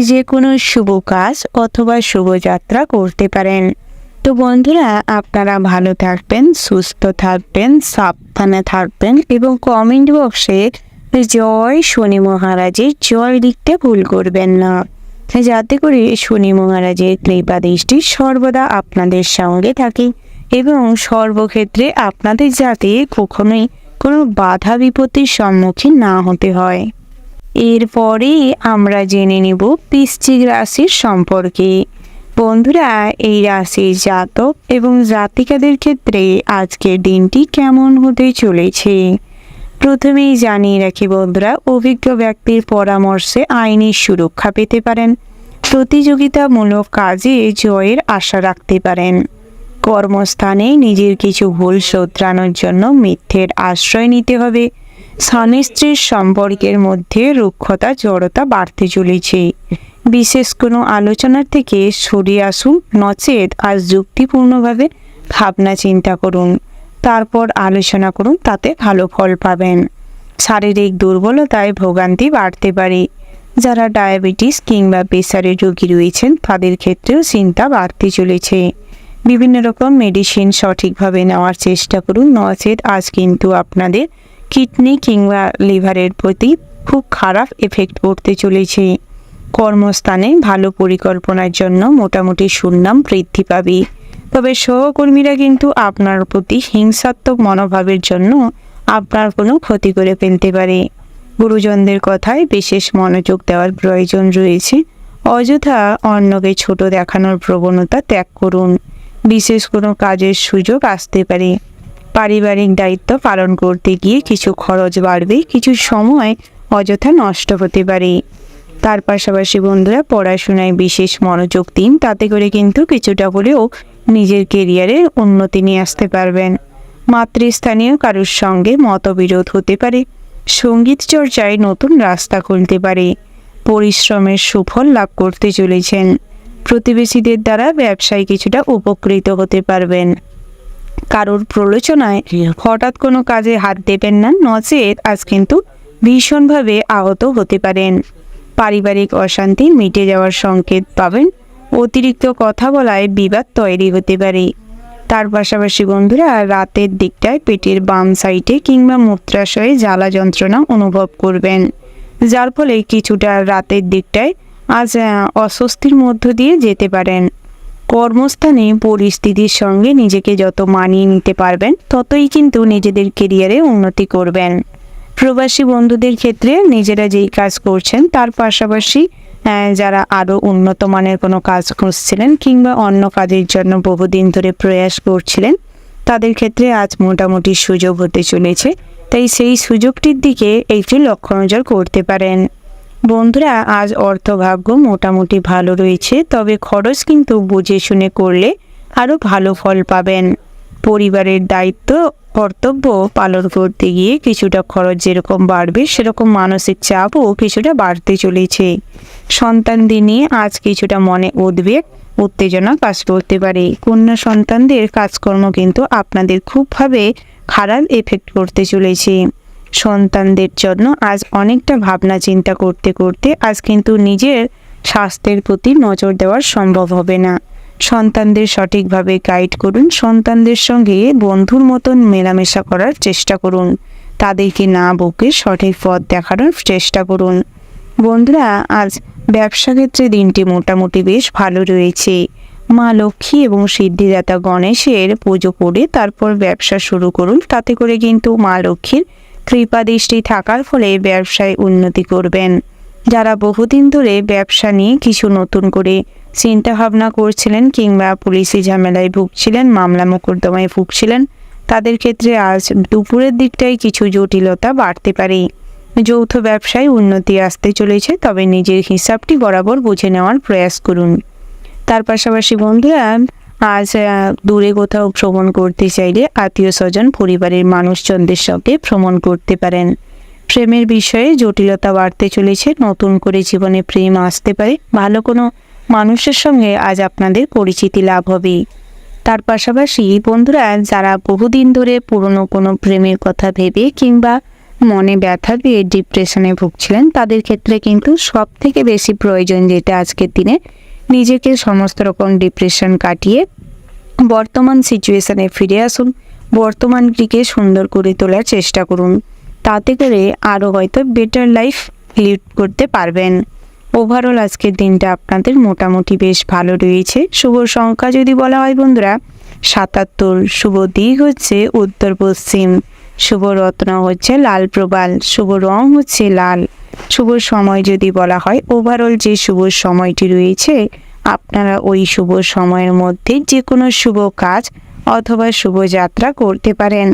[SPEAKER 2] যে কোনো শুভ কাজ অথবা শুভযাত্রা করতে পারেন। তো বন্ধুরা, আপনারা ভালো থাকবেন, সুস্থ থাকবেন, সাবধানে থাকবেন এবং কমেন্ট বক্সে জয় শনি মহারাজের জয় লিখতে ভুল করবেন না, যাতে করে শনি মহারাজের কৃপা দৃষ্টি সর্বদা আপনাদের সঙ্গে থাকে এবং সর্বক্ষেত্রে আপনাদের যাতে কখনোই কোনো বাধা বিপত্তির সম্মুখীন না হতে হয়। এরপরে আমরা জেনে নেব বৃশ্চিক রাশির সম্পর্কে। বন্ধুরা, এই রাশির জাতক এবং জাতিকাদের ক্ষেত্রে আজকের দিনটি কেমন হতে চলেছে। প্রথমেই জানিয়ে রাখি বন্ধুরা, অভিজ্ঞ ব্যক্তির পরামর্শে আইনি সুরক্ষা পেতে পারেন। প্রতিযোগিতামূলক কাজে জয়ের আশা রাখতে পারেন। কর্মস্থানে নিজের কিছু ভুল শোধরানোর জন্য মিথ্যের আশ্রয় নিতে হবে। স্বামী স্ত্রীর সম্পর্কের মধ্যে রুক্ষতা জড়তা বাড়তে চলেছে। বিশেষ কোনো আলোচনার থেকে সরে আসুন, নচেত আজ যুক্তিপূর্ণভাবে ভাবনা চিন্তা করুন, তারপর আলোচনা করুন, তাতে ভালো ফল পাবেন। শারীরিক দুর্বলতায় ভোগান্তি বাড়তে পারে। যারা ডায়াবেটিস কিংবা প্রেসারের রোগী রয়েছেন তাদের ক্ষেত্রেও চিন্তা বাড়তে চলেছে। বিভিন্ন রকম মেডিসিন সঠিকভাবে নেওয়ার চেষ্টা করুন, নচেত আজ কিন্তু আপনাদের কিডনি কিংবা লিভারের প্রতি খুব খারাপ এফেক্ট পড়তে চলেছে। কর্মস্থানে ভালো পরিকল্পনার জন্য মোটামুটি সুনাম বৃদ্ধি পাবে, তবে সহকর্মীরা কিন্তু আপনার প্রতি হিংসাত্মক মনোভাবের জন্য আপনার কোনো ক্ষতি করে ফেলতে পারে। গুরুজনদের কথায় বিশেষ মনোযোগ দেওয়ার প্রয়োজন রয়েছে। অযথা অন্যকে ছোট দেখানোর প্রবণতা ত্যাগ করুন। বিশেষ কোনো কাজের সুযোগ আসতে পারে। পারিবারিক দায়িত্ব পালন করতে গিয়ে কিছু খরচ বাড়বে, কিছু সময় অযথা নষ্ট হতে পারে। তার পাশাপাশি বন্ধুরা, পড়াশোনায় বিশেষ মনোযোগ দিন, তাতে করে কিন্তু কিছুটা হলেও নিজের কেরিয়ারে উন্নতি নিয়ে আসতে পারবেন। মাতৃস্থানীয় কারোর সঙ্গে মতবিরোধ হতে পারে। সঙ্গীত চর্চায় নতুন রাস্তা খুলতে পারে। পরিশ্রমের সুফল লাভ করতে চলেছেন। প্রতিবেশীদের দ্বারা ব্যবসায় কিছুটা উপকৃত হতে পারবেন। কারোর প্রলোচনায় হঠাৎ কোনো কাজে হাত দেবেন না, নচেত আজ কিন্তু ভীষণভাবে আহত হতে পারেন। পারিবারিক অশান্তি মিটে যাওয়ার সংকেত পাবেন। অতিরিক্ত কথা বলায় বিবাদ তৈরি হতে পারে। তার পাশাপাশি বন্ধুরা, রাতের দিকটায় পেটের বাম সাইডে কিংবা মূত্রাশয়ে জ্বালা যন্ত্রণা অনুভব করবেন, যার ফলে কিছুটা রাতের দিকটায় আজ অস্বস্তির মধ্য দিয়ে যেতে পারেন। কর্মস্থানে পরিস্থিতির সঙ্গে নিজেকে যত মানিয়ে নিতে পারবেন, ততই কিন্তু নিজেদের কেরিয়ারে উন্নতি করবেন। প্রবাসী বন্ধুদের ক্ষেত্রে নিজেরা যেই কাজ করছেন তার পাশাপাশি যারা আরও উন্নত মানের কোনো কাজ খুঁজছিলেন কিংবা অন্য কাজের জন্য বহুদিন ধরে প্রয়াস করছিলেন, তাদের ক্ষেত্রে আজ মোটামুটি সুযোগ হতে চলেছে। তাই সেই সুযোগটির দিকে একটু লক্ষ্য নজর করতে পারেন। বন্ধুরা, আজ অর্থভাগ্য মোটামুটি ভালো রয়েছে, তবে খরচ কিন্তু বুঝে শুনে করলে আরও ভালো ফল পাবেন। পরিবারের দায়িত্ব কর্তব্য পালন করতে গিয়ে কিছুটা খরচ যেরকম বাড়বে, সেরকম মানসিক চাপও কিছুটা বাড়তে চলেছে। সন্তানদের নিয়ে আজ কিছুটা মনে উদ্বেগ উত্তেজনা কাজ করতে পারে। কন্যা সন্তানদের কাজকর্ম কিন্তু আপনাদের খুবভাবে খারাপ এফেক্ট করতে চলেছে। সন্তানদের জন্য আজ অনেকটা ভাবনা চিন্তা করতে করতে আজ কিন্তু নিজের স্বাস্থ্যের প্রতি নজর দেওয়া সম্ভব হবে না। সন্তানদের সঠিকভাবে গাইড করুন। সন্তানদের সঙ্গে বন্ধুর মতন মেলামেশা করার চেষ্টা করুন। তাদেরকে না বকে সঠিক পথ দেখানোর চেষ্টা করুন। বন্ধুরা, আজ ব্যবসা ক্ষেত্রে দিনটি মোটামুটি বেশ ভালো রয়েছে। মা লক্ষ্মী এবং সিদ্ধিদাতা গণেশের পুজো করে তারপর ব্যবসা শুরু করুন। তাতে করে কিন্তু মা লক্ষ্মীর কৃপা দৃষ্টি থাকার ফলে ব্যবসায় উন্নতি করবেন। যারা বহুদিন ধরে ব্যবসা নিয়ে কিছু নতুন করে চিন্তা ভাবনা করছিলেন কিংবা পুলিশি ঝামেলায় ভুগছিলেন, মামলা মোকদ্দমায় ভুগছিলেন, তাদের ক্ষেত্রে আজ দুপুরের দিকটায় কিছু জটিলতা বাড়তে পারে। যৌথ ব্যবসায় উন্নতি আসতে চলেছে, তবে নিজের হিসাবটি বরাবর বুঝে নেওয়ার প্রয়াস করুন। তার পাশাপাশি বন্ধুরা, আজ দূরে কোথাও ভ্রমণ করতে চাইলে আত্মীয় স্বজন পরিবারের মানুষজনদের সঙ্গে ভ্রমণ করতে পারেন। প্রেমের বিষয়ে জটিলতা বাড়তে চলেছে। নতুন করে জীবনে প্রেম আসতে পারে। ভালো কোনো মানুষের সঙ্গে আজ আপনাদের পরিচিতি লাভ হবে। তার পাশাপাশি বন্ধুরা, যারা বহুদিন ধরে পুরনো কোনো প্রেমের কথা ভেবে কিংবা মনে ব্যথা দিয়ে ডিপ্রেশনে ভুগছিলেন, তাদের ক্ষেত্রে কিন্তু সব থেকে বেশি প্রয়োজন যেটা আজকের দিনে, নিজেকে সমস্ত রকম ডিপ্রেশন কাটিয়ে বর্তমান সিচুয়েশনে ফিরে আসুন। বর্তমানটিকে সুন্দর করে তোলার চেষ্টা করুন। তাতে করে আরও হয়তো বেটার লাইফ লিড করতে পারবেন। ওভারঅল আজকের দিনটা আপনাদের মোটামুটি বেশ ভালো রয়েছে। শুভ সংখ্যা যদি বলা হয় বন্ধুরা ৭৭, শুভ দিক হচ্ছে উত্তর পশ্চিম, শুভ রত্ন হচ্ছে লাল প্রবাল, শুভ রং হচ্ছে লাল। শুভ সময় যদি বলা হয়, ওভারঅল যে শুভ সময়টি রয়েছে, আপনারা ওই শুভ সময়ের মধ্যে যে কোনো শুভ কাজ অথবা শুভ যাত্রা করতে পারেন।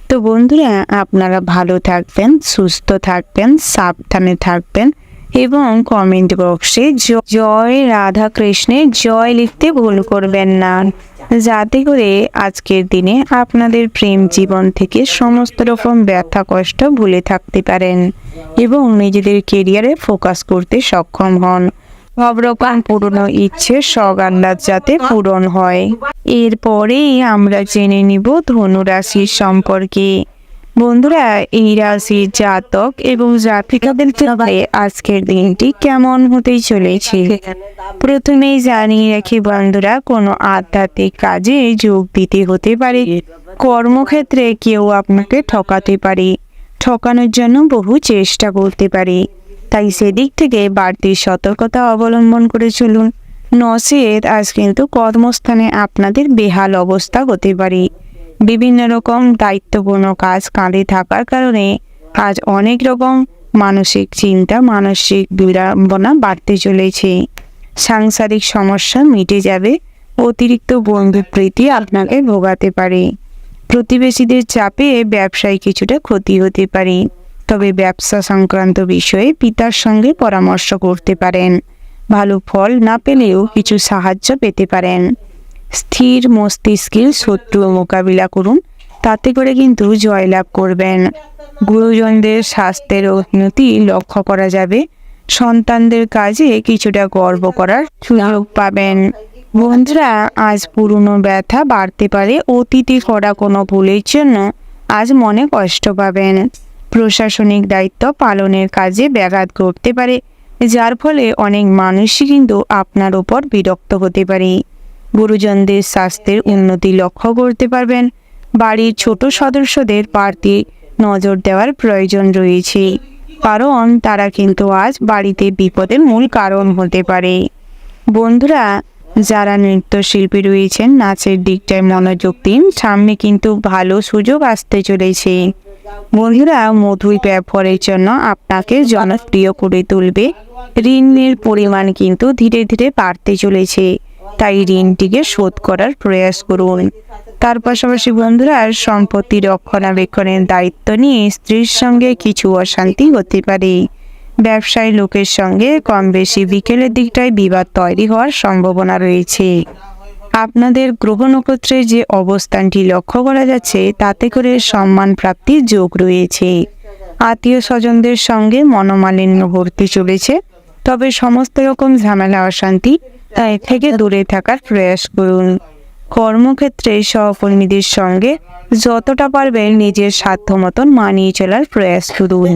[SPEAKER 2] তো বন্ধুরা, আপনারা ভালো থাকবেন, সুস্থ থাকবেন, সাবধানে থাকবেন এবং কমেন্ট বক্সে জয় রাধা কৃষ্ণের জয় লিখতে ভুল করবেন না, যাতে করে আজকের দিনে আপনাদের প্রেম জীবন থেকে সমস্ত রকম ব্যথা কষ্ট ভুলে থাকতে পারেন এবং নিজেদের কেরিয়ারে ফোকাস করতে সক্ষম হন। সব রকম পুরনো ইচ্ছে সগান্দাজ যাতে পূরণ হয়। এরপরেই আমরা জেনে নিব ধনু রাশির সম্পর্কে। বন্ধুরা, এই রাশির জাতক এবং জাতিকাদের ক্ষেত্রে আজকের দিনটি কেমন হতে চলেছে প্রথমেই জানিয়ে রাখি বন্ধুরা, কোনো আধ্যাত্মিক কাজে যোগ দিতে হতে পারে। কর্মক্ষেত্রে কেউ আপনাকে ঠকাতে পারে, ঠকানোর জন্য বহু চেষ্টা করতে পারে। তাই সেদিক থেকে বাড়তি সতর্কতা অবলম্বন করে চলুন। নচেত আজ কিন্তু কর্মস্থানে আপনাদের বেহাল অবস্থা হতে পারে। বিভিন্ন রকম দায়িত্বপূর্ণ কাজ কাঁধে থাকার কারণে আজ অনেক রকম মানসিক চিন্তা, মানসিক বিড়ম্বনা বাড়তে চলেছে। সাংসারিক সমস্যা মিটে যাবে। অতিরিক্ত বন্ধুপ্রীতি আপনাকে ভোগাতে পারে। প্রতিবেশীদের চাপে ব্যবসায় কিছুটা ক্ষতি হতে পারে। তবে ব্যবসা সংক্রান্ত বিষয়ে পিতার সঙ্গে পরামর্শ করতে পারেন। ভালো ফল না পেলেও কিছু সাহায্য পেতে পারেন। স্থির মস্তিষ্কের শত্রু মোকাবিলা করুন, তাতে করে কিন্তু জয়লাভ করবেন। গুরুজনদের স্বাস্থ্যের উন্নতি লক্ষ্য করা যাবে। সন্তানদের কাজে কিছুটা গর্ব করার সুযোগ পাবেন। বন্ধুরা, আজ পুরনো ব্যথা বাড়তে পারে। অতীতে করা কোনো ভুলের জন্য আজ মনে কষ্ট পাবেন। প্রশাসনিক দায়িত্ব পালনের কাজে ব্যাঘাত ঘটতে পারে, যার ফলে অনেক মানুষই কিন্তু আপনার উপর বিরক্ত হতে পারে। গুরুজনদের স্বাস্থ্যের উন্নতি লক্ষ্য করতে পারবেন। বাড়ির ছোট সদস্যদের বাড়তি নজর দেওয়ার প্রয়োজন রয়েছে, কারণ তারা কিন্তু আজ বাড়িতে বিপদের মূল কারণ হতে পারে। বন্ধুরা, যারা নৃত্যশিল্পী রয়েছেন, নাচের দিকটায় মনোযোগ দিন। সামনে কিন্তু ভালো সুযোগ আসতে চলেছে। বন্ধুরা, মধুর ব্যবহারের জন্য আপনাকে জনপ্রিয় করে তুলবে। ঋণের পরিমাণ কিন্তু ধীরে ধীরে বাড়তে চলেছে, তাই ঋণটিকে শোধ করার প্রয়াস করুন। তার পাশাপাশি বন্ধুরা, সম্পত্তি রক্ষণাবেক্ষণের দায়িত্ব নিয়ে স্ত্রীর সঙ্গে কিছু অশান্তি হতে পারে। ব্যবসায়ী লোকের সঙ্গে কম বেশি বিকেলের দিকটায় বিবাদ তৈরি হওয়ার সম্ভাবনা রয়েছে। আপনাদের গ্রহ নক্ষত্রের যে অবস্থানটি লক্ষ্য করা যাচ্ছে, তাতে করে সম্মান প্রাপ্তির যোগ রয়েছে। আত্মীয় স্বজনদের সঙ্গে মনোমালিন্য ঘটতে চলেছে, তবে সমস্ত রকম ঝামেলা অশান্তি তাই থেকে দূরে থাকার প্রয়াস করুন। কর্মক্ষেত্রে সহকর্মীদের সঙ্গে যতটা পারবেন নিজের সাধ্য মতন মানিয়ে চলার প্রয়াস করুন।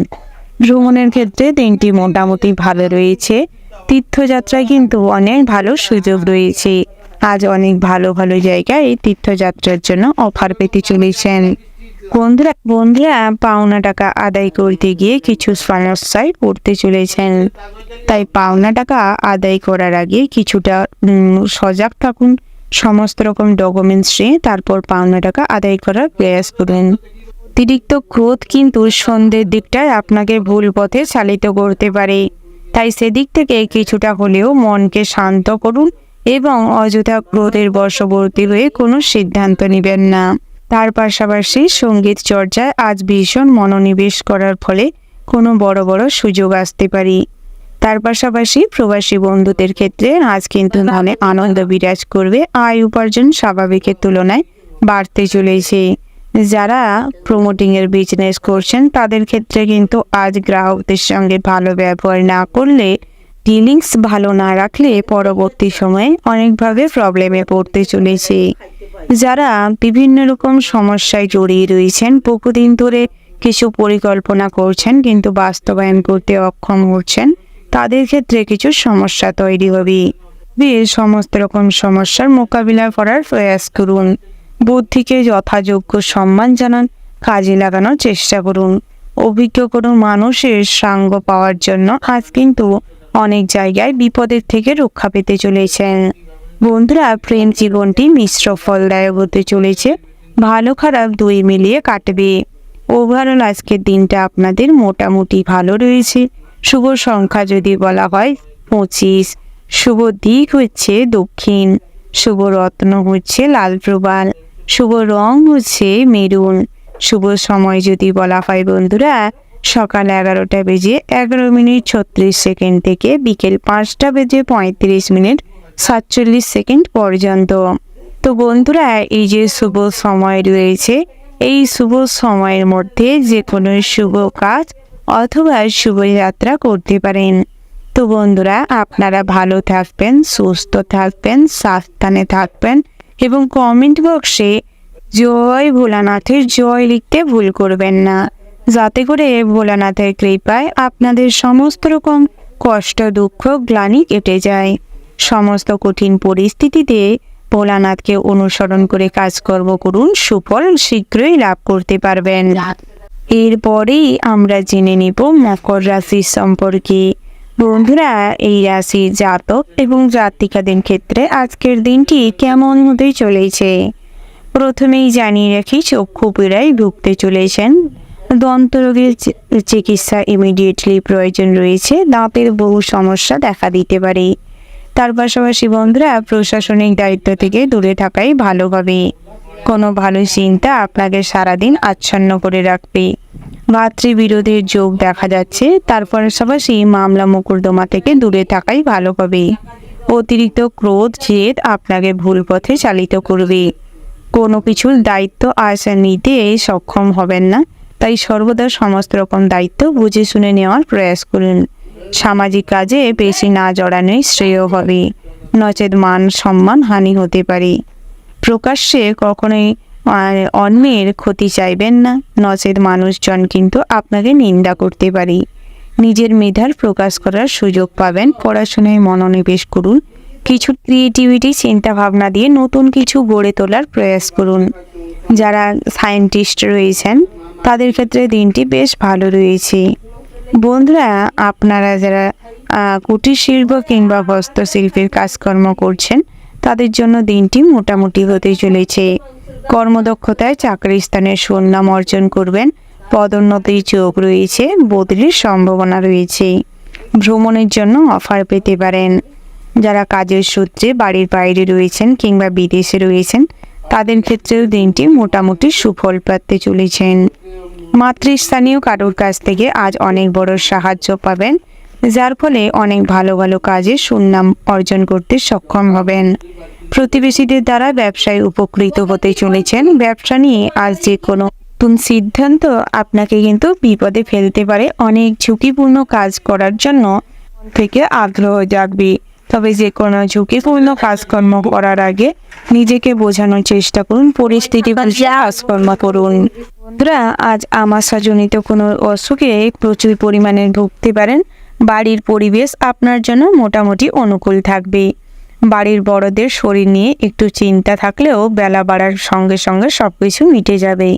[SPEAKER 2] ভ্রমণের ক্ষেত্রে দিনটি মোটামুটি ভালো রয়েছে। তীর্থযাত্রায় কিন্তু অনেক ভালো সুযোগ রয়েছে। আজ অনেক ভালো ভালো জায়গায় তীর্থযাত্রার জন্য অফার পেতে চলেছেন। বন্ধুরা পাওনা টাকা আদায় করতে গিয়ে কিছু সমস্যায় পড়তে চলেছেন, তাই পাওনা টাকা আদায় করার আগে কিছুটা সজাগ থাকুন। সমস্ত রকম ডকুমেন্টস নিয়ে তারপর পাওনা টাকা আদায় করার প্রয়াস করুন। অতিরিক্ত ক্রোধ কিন্তু সন্ধ্যের দিকটায় আপনাকে ভুল পথে চালিত করতে পারে, তাই সেদিক থেকে কিছুটা হলেও মনকে শান্ত করুন এবং অযথা ক্রোধের বশবর্তী হয়ে কোনো সিদ্ধান্ত নেবেন না। তার পাশাপাশি সঙ্গীত চর্চায় আজ ভীষণ মনোনিবেশ করার ফলে কোনো বড় বড় সুযোগ আসতে পারে। তার পাশাপাশি প্রবাসী বন্ধুদের ক্ষেত্রে আজ কিন্তু মনে আনন্দ বিরাজ করবে। আয় উপার্জন স্বাভাবিকের তুলনায় বাড়তে চলেছে। যারা প্রমোটিংয়ের বিজনেস করছেন তাদের ক্ষেত্রে কিন্তু আজ গ্রাহকদের সঙ্গে ভালো ব্যবহার না করলে, ডিলিংস ভালো না রাখলে পরবর্তী সময়ে অনেকভাবে প্রবলেমে পড়তে চলেছে। যারা বিভিন্ন রকম সমস্যায় জড়িয়ে রয়েছেন, বহুদিন ধরে কিছু পরিকল্পনা করছেন কিন্তু বাস্তবায়ন করতে অক্ষম হচ্ছেন, তাদের ক্ষেত্রে কিছু সমস্যা তৈরি হবে। সমস্ত রকম সমস্যার মোকাবিলা করার প্রয়াস করুন। বুদ্ধিকে যথাযোগ্য সম্মান জানান, কাজে লাগানোর চেষ্টা করুন। অভিজ্ঞ কোনো মানুষের সঙ্গ পাওয়ার জন্য আজ কিন্তু অনেক জায়গায় বিপদের থেকে রক্ষা পেতে চলেছেন। বন্ধুরা, প্রেম জীবনটি মিশ্র ফলদায়ক হতে চলেছে। ভালো খারাপ দুই মিলিয়ে কাটবে। ওভারঅল আজকের দিনটা আপনাদের মোটামুটি ভালো রয়েছে। শুভ সংখ্যা যদি বলা হয় 25, শুভ দিক হচ্ছে দক্ষিণ, শুভ রত্ন হচ্ছে লাল প্রবাল, শুভ রং হচ্ছে মেরুন। শুভ সময় যদি বলা হয় বন্ধুরা, সকাল 11টা বেজে 11 মিনিট 36 সেকেন্ড থেকে বিকেল 5টা বেজে 35 মিনিট 47 সেকেন্ড পর্যন্ত। তো বন্ধুরা, এই যে শুভ সময় রয়েছে, এই শুভ সময়ের মধ্যে যে কোনো শুভ কাজ অথবা শুভযাত্রা করতে পারেন। তো বন্ধুরা, আপনারা ভালো থাকবেন, সুস্থ থাকবেন, সাবধানে থাকবেন এবং কমেন্ট বক্সে জয় ভোলানাথের জয় লিখতে ভুল করবেন না, যাতে করে ভোলানাথের কৃপায় আপনাদের সমস্ত রকম কষ্ট দুঃখ গ্লানি কেটে যায়। সমস্ত কঠিন পরিস্থিতিতে ভোলানাথকে অনুসরণ করে কাজকর্ম করুন, সুফল শীঘ্রই লাভ করতে পারবেন। এরপরেই আমরা জেনে নিব মকর রাশির সম্পর্কে। বন্ধুরা, এই রাশির জাতক এবং জাতিকাদের ক্ষেত্রে আজকের দিনটি কেমন হতে চলেছে। প্রথমেই জানিয়ে রাখি, চক্ষু পীড়ায় ভুগতে চলেছেন। দন্তরোগের চিকিৎসা ইমিডিয়েটলি প্রয়োজন রয়েছে। দাঁতের বহু সমস্যা দেখা দিতে পারে। তার পাশাপাশি বন্ধুরা, প্রশাসনিক দায়িত্ব থেকে দূরে থাকাই ভালো হবে। কোনো ভালো চিন্তা আপনাকে সারাদিন আচ্ছন্ন করে রাখবে। ভাতৃবিরোধের যোগ দেখা যাচ্ছে। তার পাশাপাশি মামলা মোকদ্দমা থেকে দূরে থাকাই ভালো হবে। অতিরিক্ত ক্রোধ জেদ আপনাকে ভুল পথে চালিত করবে। কোনো কিছুর দায়িত্ব আজ নিতে সক্ষম হবেন না, তাই সর্বদা সমস্ত রকম দায়িত্ব বুঝে শুনে নেওয়ার প্রয়াস করুন। সামাজিক কাজে বেশি না জড়ানোই শ্রেয় হবে, নচেত মান সম্মান হানি হতে পারে। প্রকাশ্যে কখনোই অন্যের ক্ষতি চাইবেন না, নচেত মানুষজন কিন্তু আপনাকে নিন্দা করতে পারে। নিজের মেধার প্রকাশ করার সুযোগ পাবেন। পড়াশোনায় মনোনিবেশ করুন। কিছু ক্রিয়েটিভিটি চিন্তা ভাবনা দিয়ে নতুন কিছু গড়ে তোলার প্রয়াস করুন। যারা সায়েন্টিস্ট রয়েছেন তাদের ক্ষেত্রে দিনটি বেশ ভালো রয়েছে। বন্ধুরা, আপনারা যারা কুটির শিল্প কিংবা হস্তশিল্পের কাজকর্ম করছেন তাদের জন্য দিনটি মোটামুটি হতে চলেছে। কর্মদক্ষতায় চাকরি স্থানে সুনাম অর্জন করবেন। পদোন্নতির যোগ রয়েছে, বদলির সম্ভাবনা রয়েছে। ভ্রমণের জন্য অফার পেতে পারেন। যারা কাজের সূত্রে বাড়ির বাইরে রয়েছেন কিংবা বিদেশে রয়েছেন তাদের ক্ষেত্রেও দিনটি মোটামুটি সুফল পেতে চলেছেন। মাতৃস্থানীয় কারোর কাছ থেকে আজ অনেক বড় সাহায্য পাবেন, যার ফলে অনেক ভালো ভালো কাজে সুনাম অর্জন করতে সক্ষম হবেন। প্রতিবেশীদের দ্বারা ব্যবসায় উপকৃত হতে চলেছেন। ব্যবসা নিয়ে আজ যে কোনো নতুন সিদ্ধান্ত আপনাকে কিন্তু বিপদে ফেলতে পারে। অনেক ঝুঁকিপূর্ণ কাজ করার জন্য মন থেকে আগ্রহ জাগবে, তবে যে কোনো ঝুঁকিপূর্ণ কাজকর্ম করার আগে নিজেকে বোঝানোর চেষ্টা করুন, পরিস্থিতি বুঝে কাজকর্ম করুন। বন্ধুরা, আজ আমাশাজনিত কোনো অসুখে প্রচুর পরিমাণে ভুগতে পারেন। বাড়ির পরিবেশ আপনার জন্য মোটামুটি অনুকূল থাকবে। বাড়ির বড়দের শরীর নিয়ে একটু চিন্তা থাকলেও বেলা বাড়ার সঙ্গে সঙ্গে সবকিছু মিটে যাবে।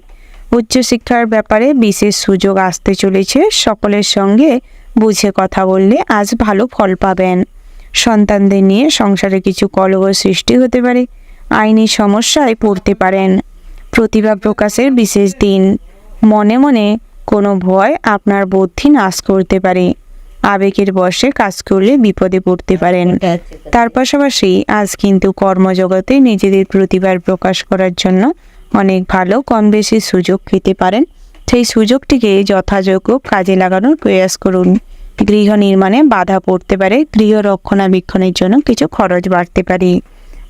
[SPEAKER 2] উচ্চশিক্ষার ব্যাপারে বিশেষ সুযোগ আসতে চলেছে। সকলের সঙ্গে বুঝে কথা বললে আজ ভালো ফল পাবেন। সন্তানদের নিয়ে সংসারে কিছু কলহ সৃষ্টি হতে পারে। আইনি সমস্যায় পড়তে পারেন। প্রতিভা প্রকাশের বিশেষ দিন। মনে মনে কোনো ভয় আপনার বুদ্ধি নাশ করতে পারে। আবেগের বশে কাজ করলে বিপদে পড়তে পারেন। তার পাশাপাশি আজ কিন্তু কর্মজগতে নিজেদের প্রতিভার প্রকাশ করার জন্য অনেক ভালো কম বেশি সুযোগ পেতে পারেন। সেই সুযোগটিকে যথাযোগ্য কাজে লাগানোর প্রয়াস করুন। গৃহ নির্মাণে বাধা পড়তে পারে। গৃহ রক্ষণাবেক্ষণের জন্য কিছু খরচ বাড়তে পারে।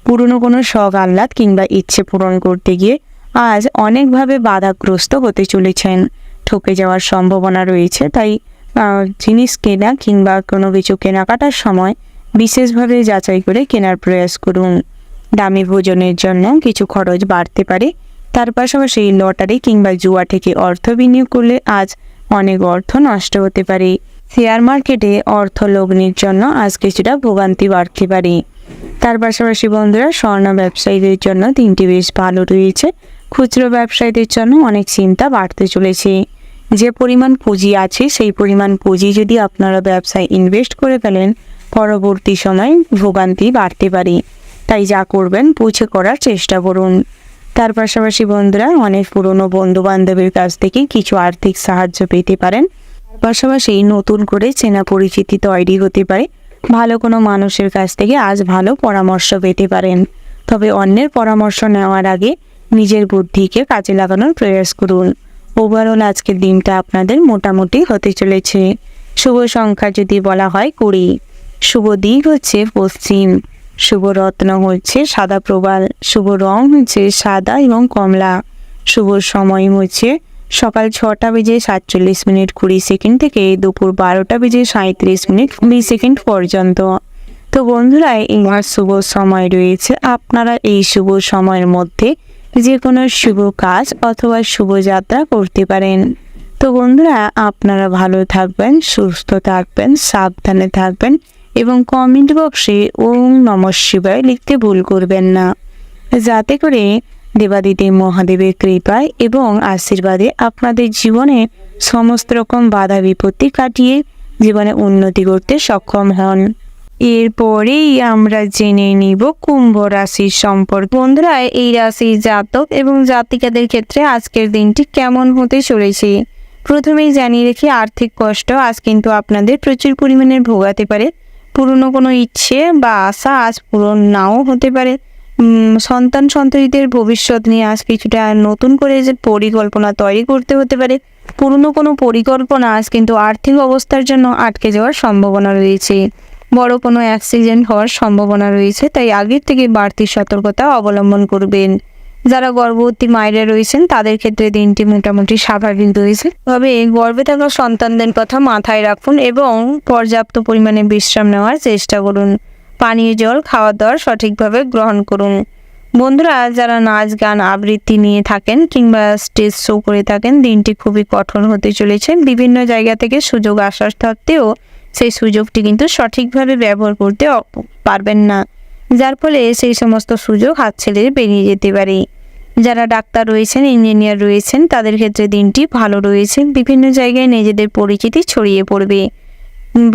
[SPEAKER 2] পুরনো কোনো শখ আহ্লাদ কিংবা ইচ্ছে পূরণ করতে গিয়ে আজ অনেকভাবে বাধাগ্রস্ত হতে চলেছেন। ঠকে যাওয়ার সম্ভাবনা রয়েছে। তাই জিনিস কেনা কিংবা কোনো কিছু কেনাকাটার সময় বিশেষভাবে যাচাই করে কেনার প্রয়াস করুন। দামি ভোজনের জন্য কিছু খরচ বাড়তে পারে। তার পাশাপাশি লটারি কিংবা জুয়া থেকে অর্থ বিনিয়োগ করলে আজ অনেক অর্থ নষ্ট হতে পারে। শেয়ার মার্কেটে অর্থ লগ্নির জন্য আজ কিছুটা ভোগান্তি বাড়তে পারে। তার পাশাপাশি বন্ধুরা, স্বর্ণ ব্যবসায়ীদের জন্য দিনটি বেশ ভালো রয়েছে। খুচরো ব্যবসায়ীদের জন্য অনেক চিন্তা বাড়তে চলেছে। যে পরিমাণ পুঁজি আছে সেই পরিমাণ পুঁজি যদি আপনারা ব্যবসায় ইনভেস্ট করে ফেলেন পরবর্তী সময় ভোগান্তি বাড়তে পারে। তাই যা করবেন বুঝে করার চেষ্টা করুন। তার পাশাপাশি বন্ধুরা, অনেক পুরনো বন্ধু বান্ধবের কাছ থেকে কিছু আর্থিক সাহায্য পেতে পারেন। তার পাশাপাশি নতুন করে চেনা পরিচিতি তৈরি হতে পারে। ভালো কোনো মানুষের কাছ থেকে আজ ভালো পরামর্শ পেতে পারেন। তবে অন্যের পরামর্শ নেওয়ার আগে নিজের বুদ্ধিকে কাজে লাগানোর প্রয়াস করুন। ওভারঅল আজকের দিনটা আপনাদের মোটামুটি হতে চলেছে। শুভ সংখ্যা যদি বলা হয় 20। শুভ দিক হচ্ছে পশ্চিম। শুভ রত্ন হচ্ছে সাদা প্রবাল। শুভ রং হচ্ছে সাদা এবং কমলা। শুভ সময় হচ্ছে সকাল 6:47:20 থেকে দুপুর 12:37:20 পর্যন্ত। তো বন্ধুরা, এই শুভ সময় রয়েছে। আপনারা এই শুভ সময়ের মধ্যে যে কোনো শুভ কাজ অথবা শুভ যাত্রা করতে পারেন। তো বন্ধুরা, আপনারা ভালো থাকবেন, সুস্থ থাকবেন, সাবধানে থাকবেন এবং কমেন্ট বক্সে ওম নমঃ শিবায় লিখতে ভুল করবেন না, যাতে করে দেবাদিদেব মহাদেবের কৃপায় এবং আশীর্বাদে আপনাদের জীবনে সমস্ত রকম বাধা বিপত্তি কাটিয়ে জীবনে উন্নতি করতে সক্ষম হন। এরপরেই আমরা জেনে নিব কুম্ভ রাশির সম্পর্কে। বন্ধুরা, এই রাশির জাতক এবং জাতিকাদের ক্ষেত্রে আজকের দিনটি কেমন হতে চলেছে প্রথমেই জানিয়ে রেখে, আর্থিক কষ্ট আজ কিন্তু আপনাদের প্রচুর পরিমাণে ভোগাতে পারে। পুরনো কোনো ইচ্ছে বা আশা আজ পূরণ নাও হতে পারে। সন্তান সন্ততিদের ভবিষ্যৎ নিয়ে আজ কিছুটা নতুন করে যে পরিকল্পনা তৈরি করতে হতে পারে। পুরনো কোনো পরিকল্পনা আজ কিন্তু আর্থিক অবস্থার জন্য আটকে যাওয়ার সম্ভাবনা রয়েছে। বড় কোনো অ্যাক্সিডেন্ট হওয়ার সম্ভাবনা রয়েছে, তাই আগের থেকে বাড়তি সতর্কতা অবলম্বন করবেন। যারা গর্ভবতী মায়েরা রয়েছেন তাদের ক্ষেত্রে দিনটি মোটামুটি স্বাভাবিক রয়েছে। তবে গর্ভে থাকা সন্তানদের কথা মাথায় রাখুন এবং পর্যাপ্ত পরিমাণে বিশ্রাম নেওয়ার চেষ্টা করুন। পানীয় জল, খাওয়া দাওয়া সঠিকভাবে গ্রহণ করুন। বন্ধুরা, যারা নাচ গান আবৃত্তি নিয়ে থাকেন কিংবা স্টেজ শো করে থাকেন, দিনটি খুবই কঠোর হতে চলেছে। বিভিন্ন জায়গা থেকে সুযোগ আসার সত্ত্বেও সেই সুযোগটি কিন্তু সঠিকভাবে ব্যবহার করতে পারবেন না, যার ফলে সেই সমস্ত সুযোগ হাতছাড়া বেরিয়ে যেতে পারে। যারা ডাক্তার রয়েছেন, ইঞ্জিনিয়ার রয়েছেন তাদের ক্ষেত্রে দিনটি ভালো রয়েছে। বিভিন্ন জায়গায় নিজেদের পরিচিতি ছড়িয়ে পড়বে।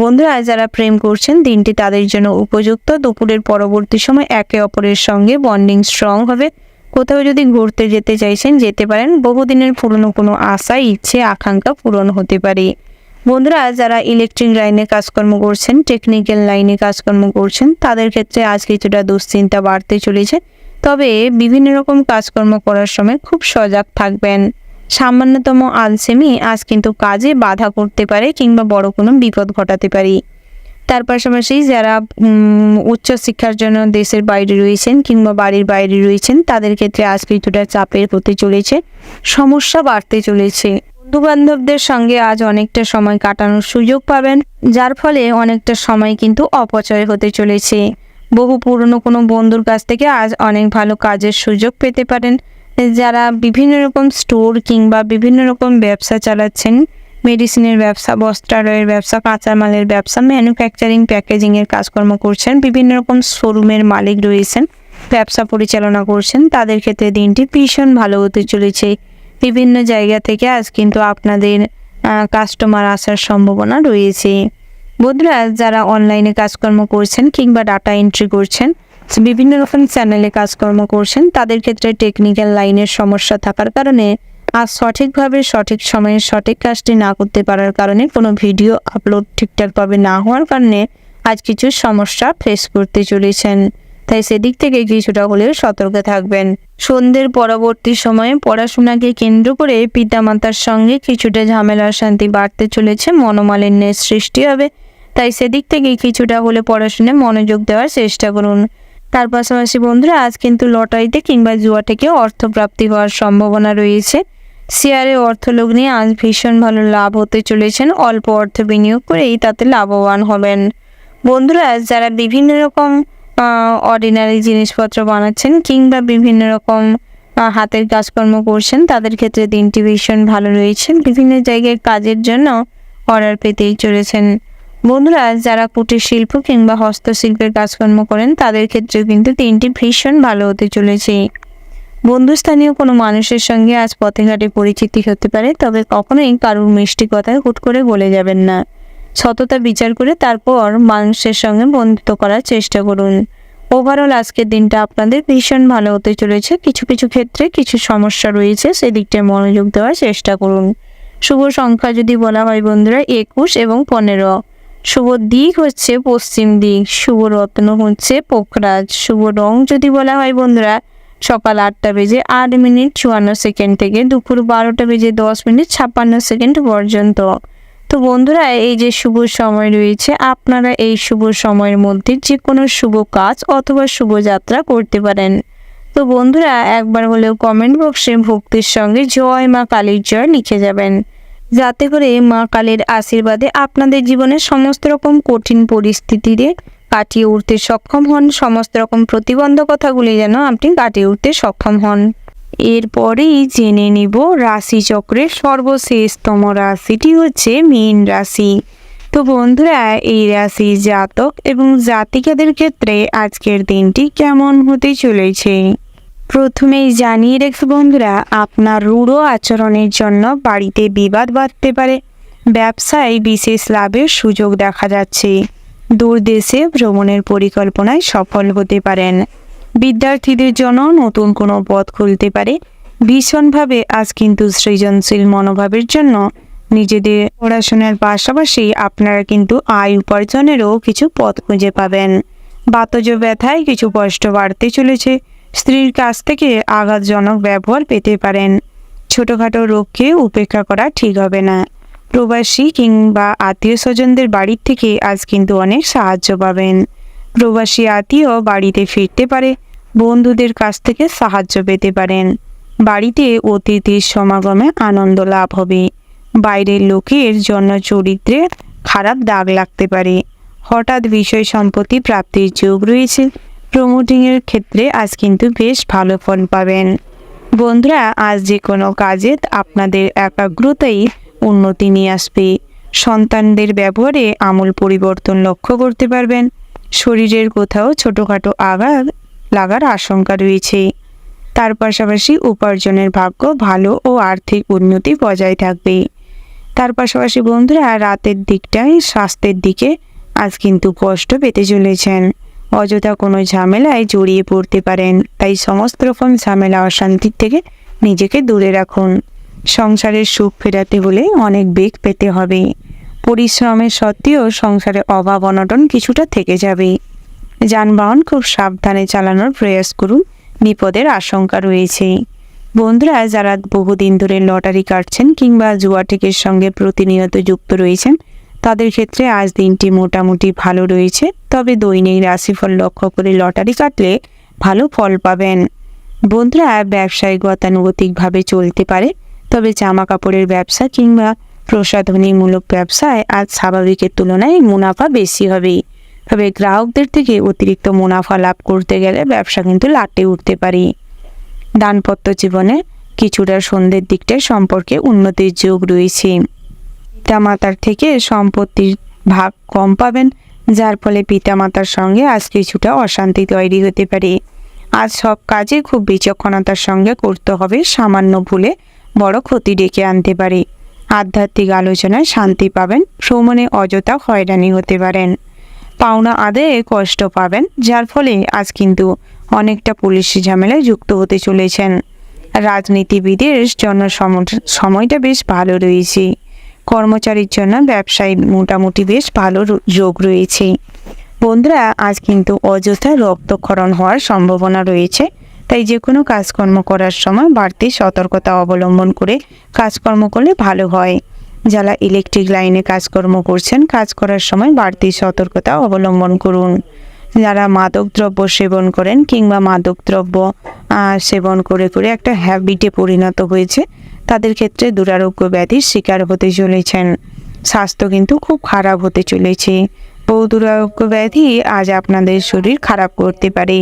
[SPEAKER 2] বন্ধুরা, যারা প্রেম করছেন দিনটি তাদের জন্য উপযুক্ত। দুপুরের পরবর্তী সময় একে অপরের সঙ্গে বন্ডিং স্ট্রং হবে। কোথাও যদি ঘুরতে যেতে চাইছেন যেতে পারেন, বহুদিনের পুরনো কোনো আশা ইচ্ছে আকাঙ্ক্ষা পূরণ হতে পারে। বন্ধুরা, যারা ইলেকট্রিক লাইনে কাজকর্ম করছেন, টেকনিক্যাল লাইনে কাজকর্ম করছেন, তাদের ক্ষেত্রে আজ কিছুটা দুশ্চিন্তা বাড়তে চলেছে। তবে বিভিন্ন রকম কাজকর্ম করার সময় খুব সজাগ থাকবেন। সামান্যতম আলসেমি আজ কিন্তু কাজে বাধা করতে পারে কিংবা বড় কোনো বিপদ ঘটাতে পারে। তার পাশাপাশি যারা উচ্চশিক্ষার জন্য দেশের বাইরে রয়েছেন কিংবা বাড়ির বাইরে রয়েছেন, তাদের ক্ষেত্রে আজ কিছুটা চাপের হতে চলেছে, সমস্যা বাড়তে চলেছে। বন্ধু বান্ধবদের সঙ্গে আজ অনেকটা সময় কাটানোর সুযোগ পাবেন, যার ফলে অনেকটা সময় কিন্তু অপচয় হতে চলেছে। বহু পুরনো কোনো বন্ধুর কাছ থেকে আজ অনেক ভালো কাজের সুযোগ পেতে পারেন। যারা বিভিন্ন রকম স্টোর কিংবা বিভিন্ন রকম ব্যবসা চালাচ্ছেন, মেডিসিনের ব্যবসা, বস্ত্রালয়ের ব্যবসা, কাঁচামালের ব্যবসা, ম্যানুফ্যাকচারিং প্যাকেজিংয়ের কাজকর্ম করছেন, বিভিন্ন রকম শোরুমের মালিক রয়েছেন, ব্যবসা পরিচালনা করছেন, তাদের ক্ষেত্রে দিনটি ভীষণ ভালো হতে চলেছে। বিভিন্ন জায়গা থেকে আজ কিন্তু আপনাদের কাস্টমার আসার সম্ভাবনা রয়েছে। বন্ধুরা, যারা অনলাইনে কাজকর্ম করছেন কিংবা ডাটা এন্ট্রি করছেন, বিভিন্ন রকম চ্যানেলে কাজকর্ম করছেন, তাদের ক্ষেত্রে টেকনিক্যাল লাইনের সমস্যা থাকার কারণে আজ সঠিকভাবে সঠিক সময়ে সঠিক কাজটি না করতে পারার কারণে কোনো ভিডিও আপলোড ঠিকঠাকভাবে না হওয়ার কারণে আজ কিছু সমস্যা ফেস করতে চলেছেন। তাই সেদিক থেকে কিছুটা হলেও সতর্ক থাকবেন। সন্ধ্যের পরবর্তী সময়ে পড়াশোনাকে কেন্দ্র করে পিতামাতার সঙ্গে কিছুটা ঝামেলা শান্তি বাড়তে চলেছে, মনোমালিন্যের সৃষ্টি হবে। তাই সেদিক থেকে কিছুটা হলে পড়াশোনায় মনোযোগ দেওয়ার চেষ্টা করুন। তার পাশাপাশি বন্ধুরা, আজ কিন্তু লটারিতে কিংবা জুয়া থেকে অর্থপ্রাপ্তি হওয়ার সম্ভাবনা রয়েছে। শেয়ারে অর্থলোক নিয়ে আজ ভীষণ ভালো লাভ হতে চলেছেন, অল্প অর্থ বিনিয়োগ করেই তাতে লাভবান হবেন। বন্ধুরা, যারা বিভিন্ন রকম অর্ডিনারি জিনিসপত্র বানাচ্ছেন কিংবা বিভিন্ন রকম হাতের কাজকর্ম করছেন, তাদের ক্ষেত্রে দিনটি ভীষণ ভালো রয়েছে। বিভিন্ন জায়গায় কাজের জন্য অর্ডার পেতেই চলেছেন। বন্ধুরা, যারা কুটির শিল্প কিংবা হস্তশিল্পের কাজকর্ম করেন, তাদের ক্ষেত্রে কিন্তু দিনটি ভীষণ ভালো হতে চলেছে। বন্ধুস্থানীয় কোনো মানুষের সঙ্গে আজ পথে ঘাটে পরিচিতি হতে পারে, তবে কখনোই কারুর মিষ্টি কথায় হুট করে বলে যাবেন না। সততা বিচার করে তারপর মানুষের সঙ্গে বন্ধুত্ব করার চেষ্টা করুন। ওভারঅল আজকের দিনটা আপনাদের ভীষণ ভালো হতে চলেছে। কিছু কিছু ক্ষেত্রে কিছু সমস্যা রয়েছে, সেদিকটায় মনোযোগ দেওয়ার চেষ্টা করুন। শুভ সংখ্যা যদি বলা হয় বন্ধুরা 21 এবং 15। শুভ দিক হচ্ছে পশ্চিম দিক। শুভ রত্ন হচ্ছে পোখরাজ। শুভ রং যদি বলা হয় বন্ধুরা সকাল 8টা বেজে 8 মিনিট 54 সেকেন্ড থেকে দুপুর 12টা বেজে 10 মিনিট 56 সেকেন্ড পর্যন্ত। তো বন্ধুরা, এই যে শুভ সময় রয়েছে, আপনারা এই শুভ সময়ের মধ্যে যে কোনো শুভ কাজ অথবা শুভ যাত্রা করতে পারেন। তো বন্ধুরা, একবার হলেও কমেন্ট বক্সে ভক্তির সঙ্গে জয় মা কালীর জয় লিখে যাবেন, যাতে করে মা কালীর আশীর্বাদে আপনাদের জীবনের সমস্ত রকম কঠিন পরিস্থিতিতে কাটিয়ে উঠতে সক্ষম হন। সমস্ত রকম প্রতিবন্ধকতাগুলি যেন আপনি কাটিয়ে উঠতে সক্ষম হন। এরপরেই জেনে নিব রাশিচক্রের সর্বশেষতম রাশিটি হচ্ছে মীন রাশি। তো বন্ধুরা, এই রাশি জাতক এবং জাতিকাদের ক্ষেত্রে আজকের দিনটি কেমন হতে চলেছে। প্রথমেই জানিয়ে রেখে বন্ধুরা, আপনার রূঢ় আচরণের জন্য বাড়িতে বিবাদ বাঁধতে পারে। ব্যবসায় বিশেষ লাভের সুযোগ দেখা যাচ্ছে। দূর দেশে ভ্রমণের পরিকল্পনায় সফল হতে পারেন। বিদ্যার্থীদের জন্য নতুন কোনো পথ খুলতে পারে। ভীষণভাবে আজ কিন্তু সৃজনশীল মনোভাবের জন্য নিজেদের পড়াশোনার পাশাপাশি আপনারা কিন্তু আয় উপার্জনেরও কিছু পথ খুঁজে পাবেন। বাতজ ব্যথায় কিছু কষ্ট বাড়তে চলেছে। স্ত্রীর কাছ থেকে আঘাতজনক ব্যবহার পেতে পারেন। ছোটোখাটো রোগকে উপেক্ষা করা ঠিক হবে না। প্রবাসী কিংবা আত্মীয় স্বজনদের বাড়ির থেকে আজ কিন্তু অনেক সাহায্য পাবেন। প্রবাসী আত্মীয় বাড়িতে ফিরতে পারে। বন্ধুদের কাছ থেকে সাহায্য পেতে পারেন। বাড়িতে অতিথির সমাগমে আনন্দ লাভ হবে। বাইরের লোকের জন্য চরিত্রে খারাপ দাগ লাগতে পারে। হঠাৎ বিষয় সম্পত্তি প্রাপ্তির যোগ রয়েছে। প্রমোটিংয়ের ক্ষেত্রে আজ কিন্তু বেশ ভালো ফল পাবেন। বন্ধুরা, আজ যে কোনো কাজে আপনাদের একাগ্রতাই উন্নতি নিয়ে আসবে। সন্তানদের ব্যবহারে আমূল পরিবর্তন লক্ষ্য করতে পারবেন। শরীরের কোথাও ছোটোখাটো আঘাত লাগার আশঙ্কা রয়েছে। তার পাশাপাশি উপার্জনের ভাগ্য ভালো ও আর্থিক উন্নতি বজায় থাকবে। তার পাশাপাশি বন্ধুরা, রাতের দিকটায় স্বাস্থ্যের দিকে আজ কিন্তু কষ্ট পেতে চলেছেন। অযথা কোনো ঝামেলায় জড়িয়ে পড়তে পারেন। তাই সমস্ত রকম ঝামেলা অশান্তির থেকে নিজেকে দূরে রাখুন। সংসারের সুখ ফেরাতে হলে অনেক বেগ পেতে হবে। পরিশ্রমের সত্ত্বেও সংসারে অভাব অনটন কিছুটা থেকে যাবে। যানবাহন খুব সাবধানে চালানোর প্রয়াস করুন, বিপদের আশঙ্কা রয়েছে। বন্ধুরা, যারা বহুদিন ধরে লটারি কাটছেন কিংবা জুয়া টিকের সঙ্গে প্রতিনিয়ত যুক্ত রয়েছেন, তাদের ক্ষেত্রে আজ দিনটি মোটামুটি ভালো রয়েছে। তবে দৈনিক রাশিফল লক্ষ্য করে লটারি কাটলে ভালো ফল পাবেন। বন্ধুরা, ব্যবসায় গতানুগতিকভাবে চলতে পারে, তবে জামা কাপড়ের ব্যবসা কিংবা প্রসাধনীমূলক ব্যবসায় আজ স্বাভাবিকের তুলনায় মুনাফা বেশি হবে। তবে গ্রাহকদের থেকে অতিরিক্ত মুনাফা লাভ করতে গেলে ব্যবসা কিন্তু লাটে উঠতে পারে। দাম্পত্য জীবনে কিছুটা সন্ধ্যের দিকটায় সম্পর্কে উন্নতির যোগ রয়েছে। পিতামাতার থেকে সম্পত্তির ভাগ কম পাবেন, যার ফলে পিতামাতার সঙ্গে আজ কিছুটা অশান্তি তৈরি হতে পারে। আজ সব কাজে খুব বিচক্ষণতার সঙ্গে করতে হবে, সামান্য ভুলে বড় ক্ষতি ডেকে আনতে পারে। আধ্যাত্মিক আলোচনায় শান্তি পাবেন, ভ্রমণে অযথা হয়রানি হতে পারেন। পাওনা আদায়ে কষ্ট পাবেন, যার ফলে আজ কিন্তু অনেকটা পুলিশি ঝামেলায় যুক্ত হতে চলেছেন। রাজনীতিবিদের জন্য সময়টা বেশ ভালো রয়েছে। কর্মচারীর জন্য ব্যবসায় মোটামুটি বেশ ভালো যোগ রয়েছে। বন্ধুরা, আজ কিন্তু অযথা রক্তক্ষরণ হওয়ার সম্ভাবনা রয়েছে। তাই যে কোনো কাজকর্ম করার সময় বাড়তি সতর্কতা অবলম্বন করে কাজকর্ম করলে ভালো হয়। যারা ইলেকট্রিক লাইনে কাজকর্ম করছেন, কাজ করার সময় বাড়তি সতর্কতা অবলম্বন করুন। যারা মাদকদ্রব্য সেবন করেন কিংবা মাদকদ্রব্য সেবন করে করে একটা হ্যাবিটে পরিণত হয়েছে, তাদের ক্ষেত্রে দুরারোগ্য ব্যাধির শিকার হতে চলেছেন। স্বাস্থ্য কিন্তু খুব খারাপ হতে চলেছে। বহু দুরারোগ্য ব্যাধি আজ আপনাদের শরীর খারাপ করতে পারে।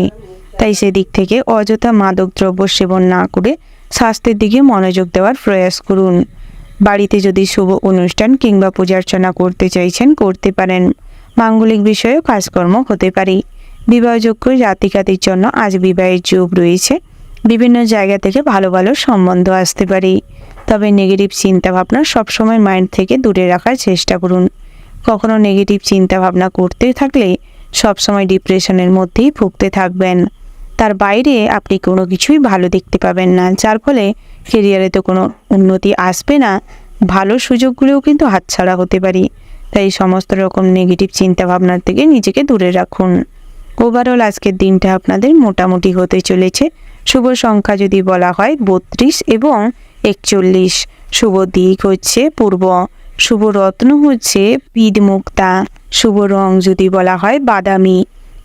[SPEAKER 2] তাই সেদিক থেকে অযথা মাদকদ্রব্য সেবন না করে স্বাস্থ্যের দিকে মনোযোগ দেওয়ার প্রয়াস করুন। বাড়িতে যদি শুভ অনুষ্ঠান কিংবা পূজার্চনা করতে চাইছেন, করতে পারেন। মাঙ্গলিক বিষয়েও কাজকর্ম হতে পারে। বিবাহযোগ্য জাতিকাদের জন্য আজ বিবাহের যোগ রয়েছে। বিভিন্ন জায়গা থেকে ভালো ভালো সম্বন্ধ আসতে পারে। তবে নেগেটিভ চিন্তাভাবনা সবসময় মাইন্ড থেকে দূরে রাখার চেষ্টা করুন। কখনো নেগেটিভ চিন্তাভাবনা করতে থাকলে সবসময় ডিপ্রেশনের মধ্যেই ভুগতে থাকবেন। তার বাইরে আপনি কোনো কিছুই ভালো দেখতে পাবেন না, যার ফলে কেরিয়ারে তো কোনো উন্নতি আসবে না, ভালো সুযোগগুলোও কিন্তু হাতছাড়া হতে পারে। তাই সমস্ত রকম নেগেটিভ চিন্তাভাবনার থেকে নিজেকে দূরে রাখুন। ওভারঅল আজকের দিনটা আপনাদের মোটামুটি হতে চলেছে। শুভ সংখ্যা যদি বলা হয় 32 এবং 41। শুভ দিক হচ্ছে পূর্ব। শুভ রত্ন হচ্ছে পিদ মুক্তা। শুভ রং যদি বলা হয় বাদামি।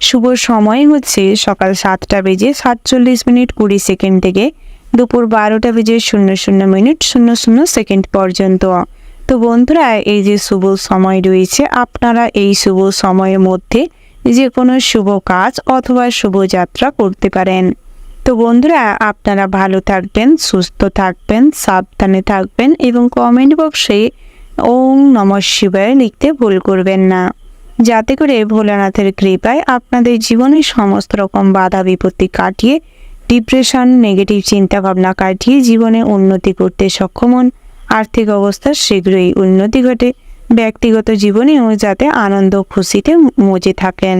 [SPEAKER 2] শুভ সময় হচ্ছে সকাল 7:47:20 থেকে দুপুর 12:00:00 পর্যন্ত। তো বন্ধুরা, এই যে শুভ সময় রয়েছে, আপনারা এই শুভ সময়ের মধ্যে যে কোনো শুভ কাজ অথবা শুভযাত্রা করতে পারেন। তো বন্ধুরা, আপনারা ভালো থাকবেন, সুস্থ থাকবেন, সাবধানে থাকবেন এবং কমেন্ট বক্সে ওম নমঃ শিবায় লিখতে ভুল করবেন না, যাতে করে ভোলানাথের কৃপায় আপনাদের জীবনের সমস্ত রকম বাধা বিপত্তি কাটিয়ে, ডিপ্রেশন, নেগেটিভ চিন্তাভাবনা কাটিয়ে জীবনে উন্নতি করতে সক্ষম হন। আর্থিক অবস্থার শীঘ্রই উন্নতি ঘটে। ব্যক্তিগত জীবনেও যাতে আনন্দ খুশিতে মজে থাকেন।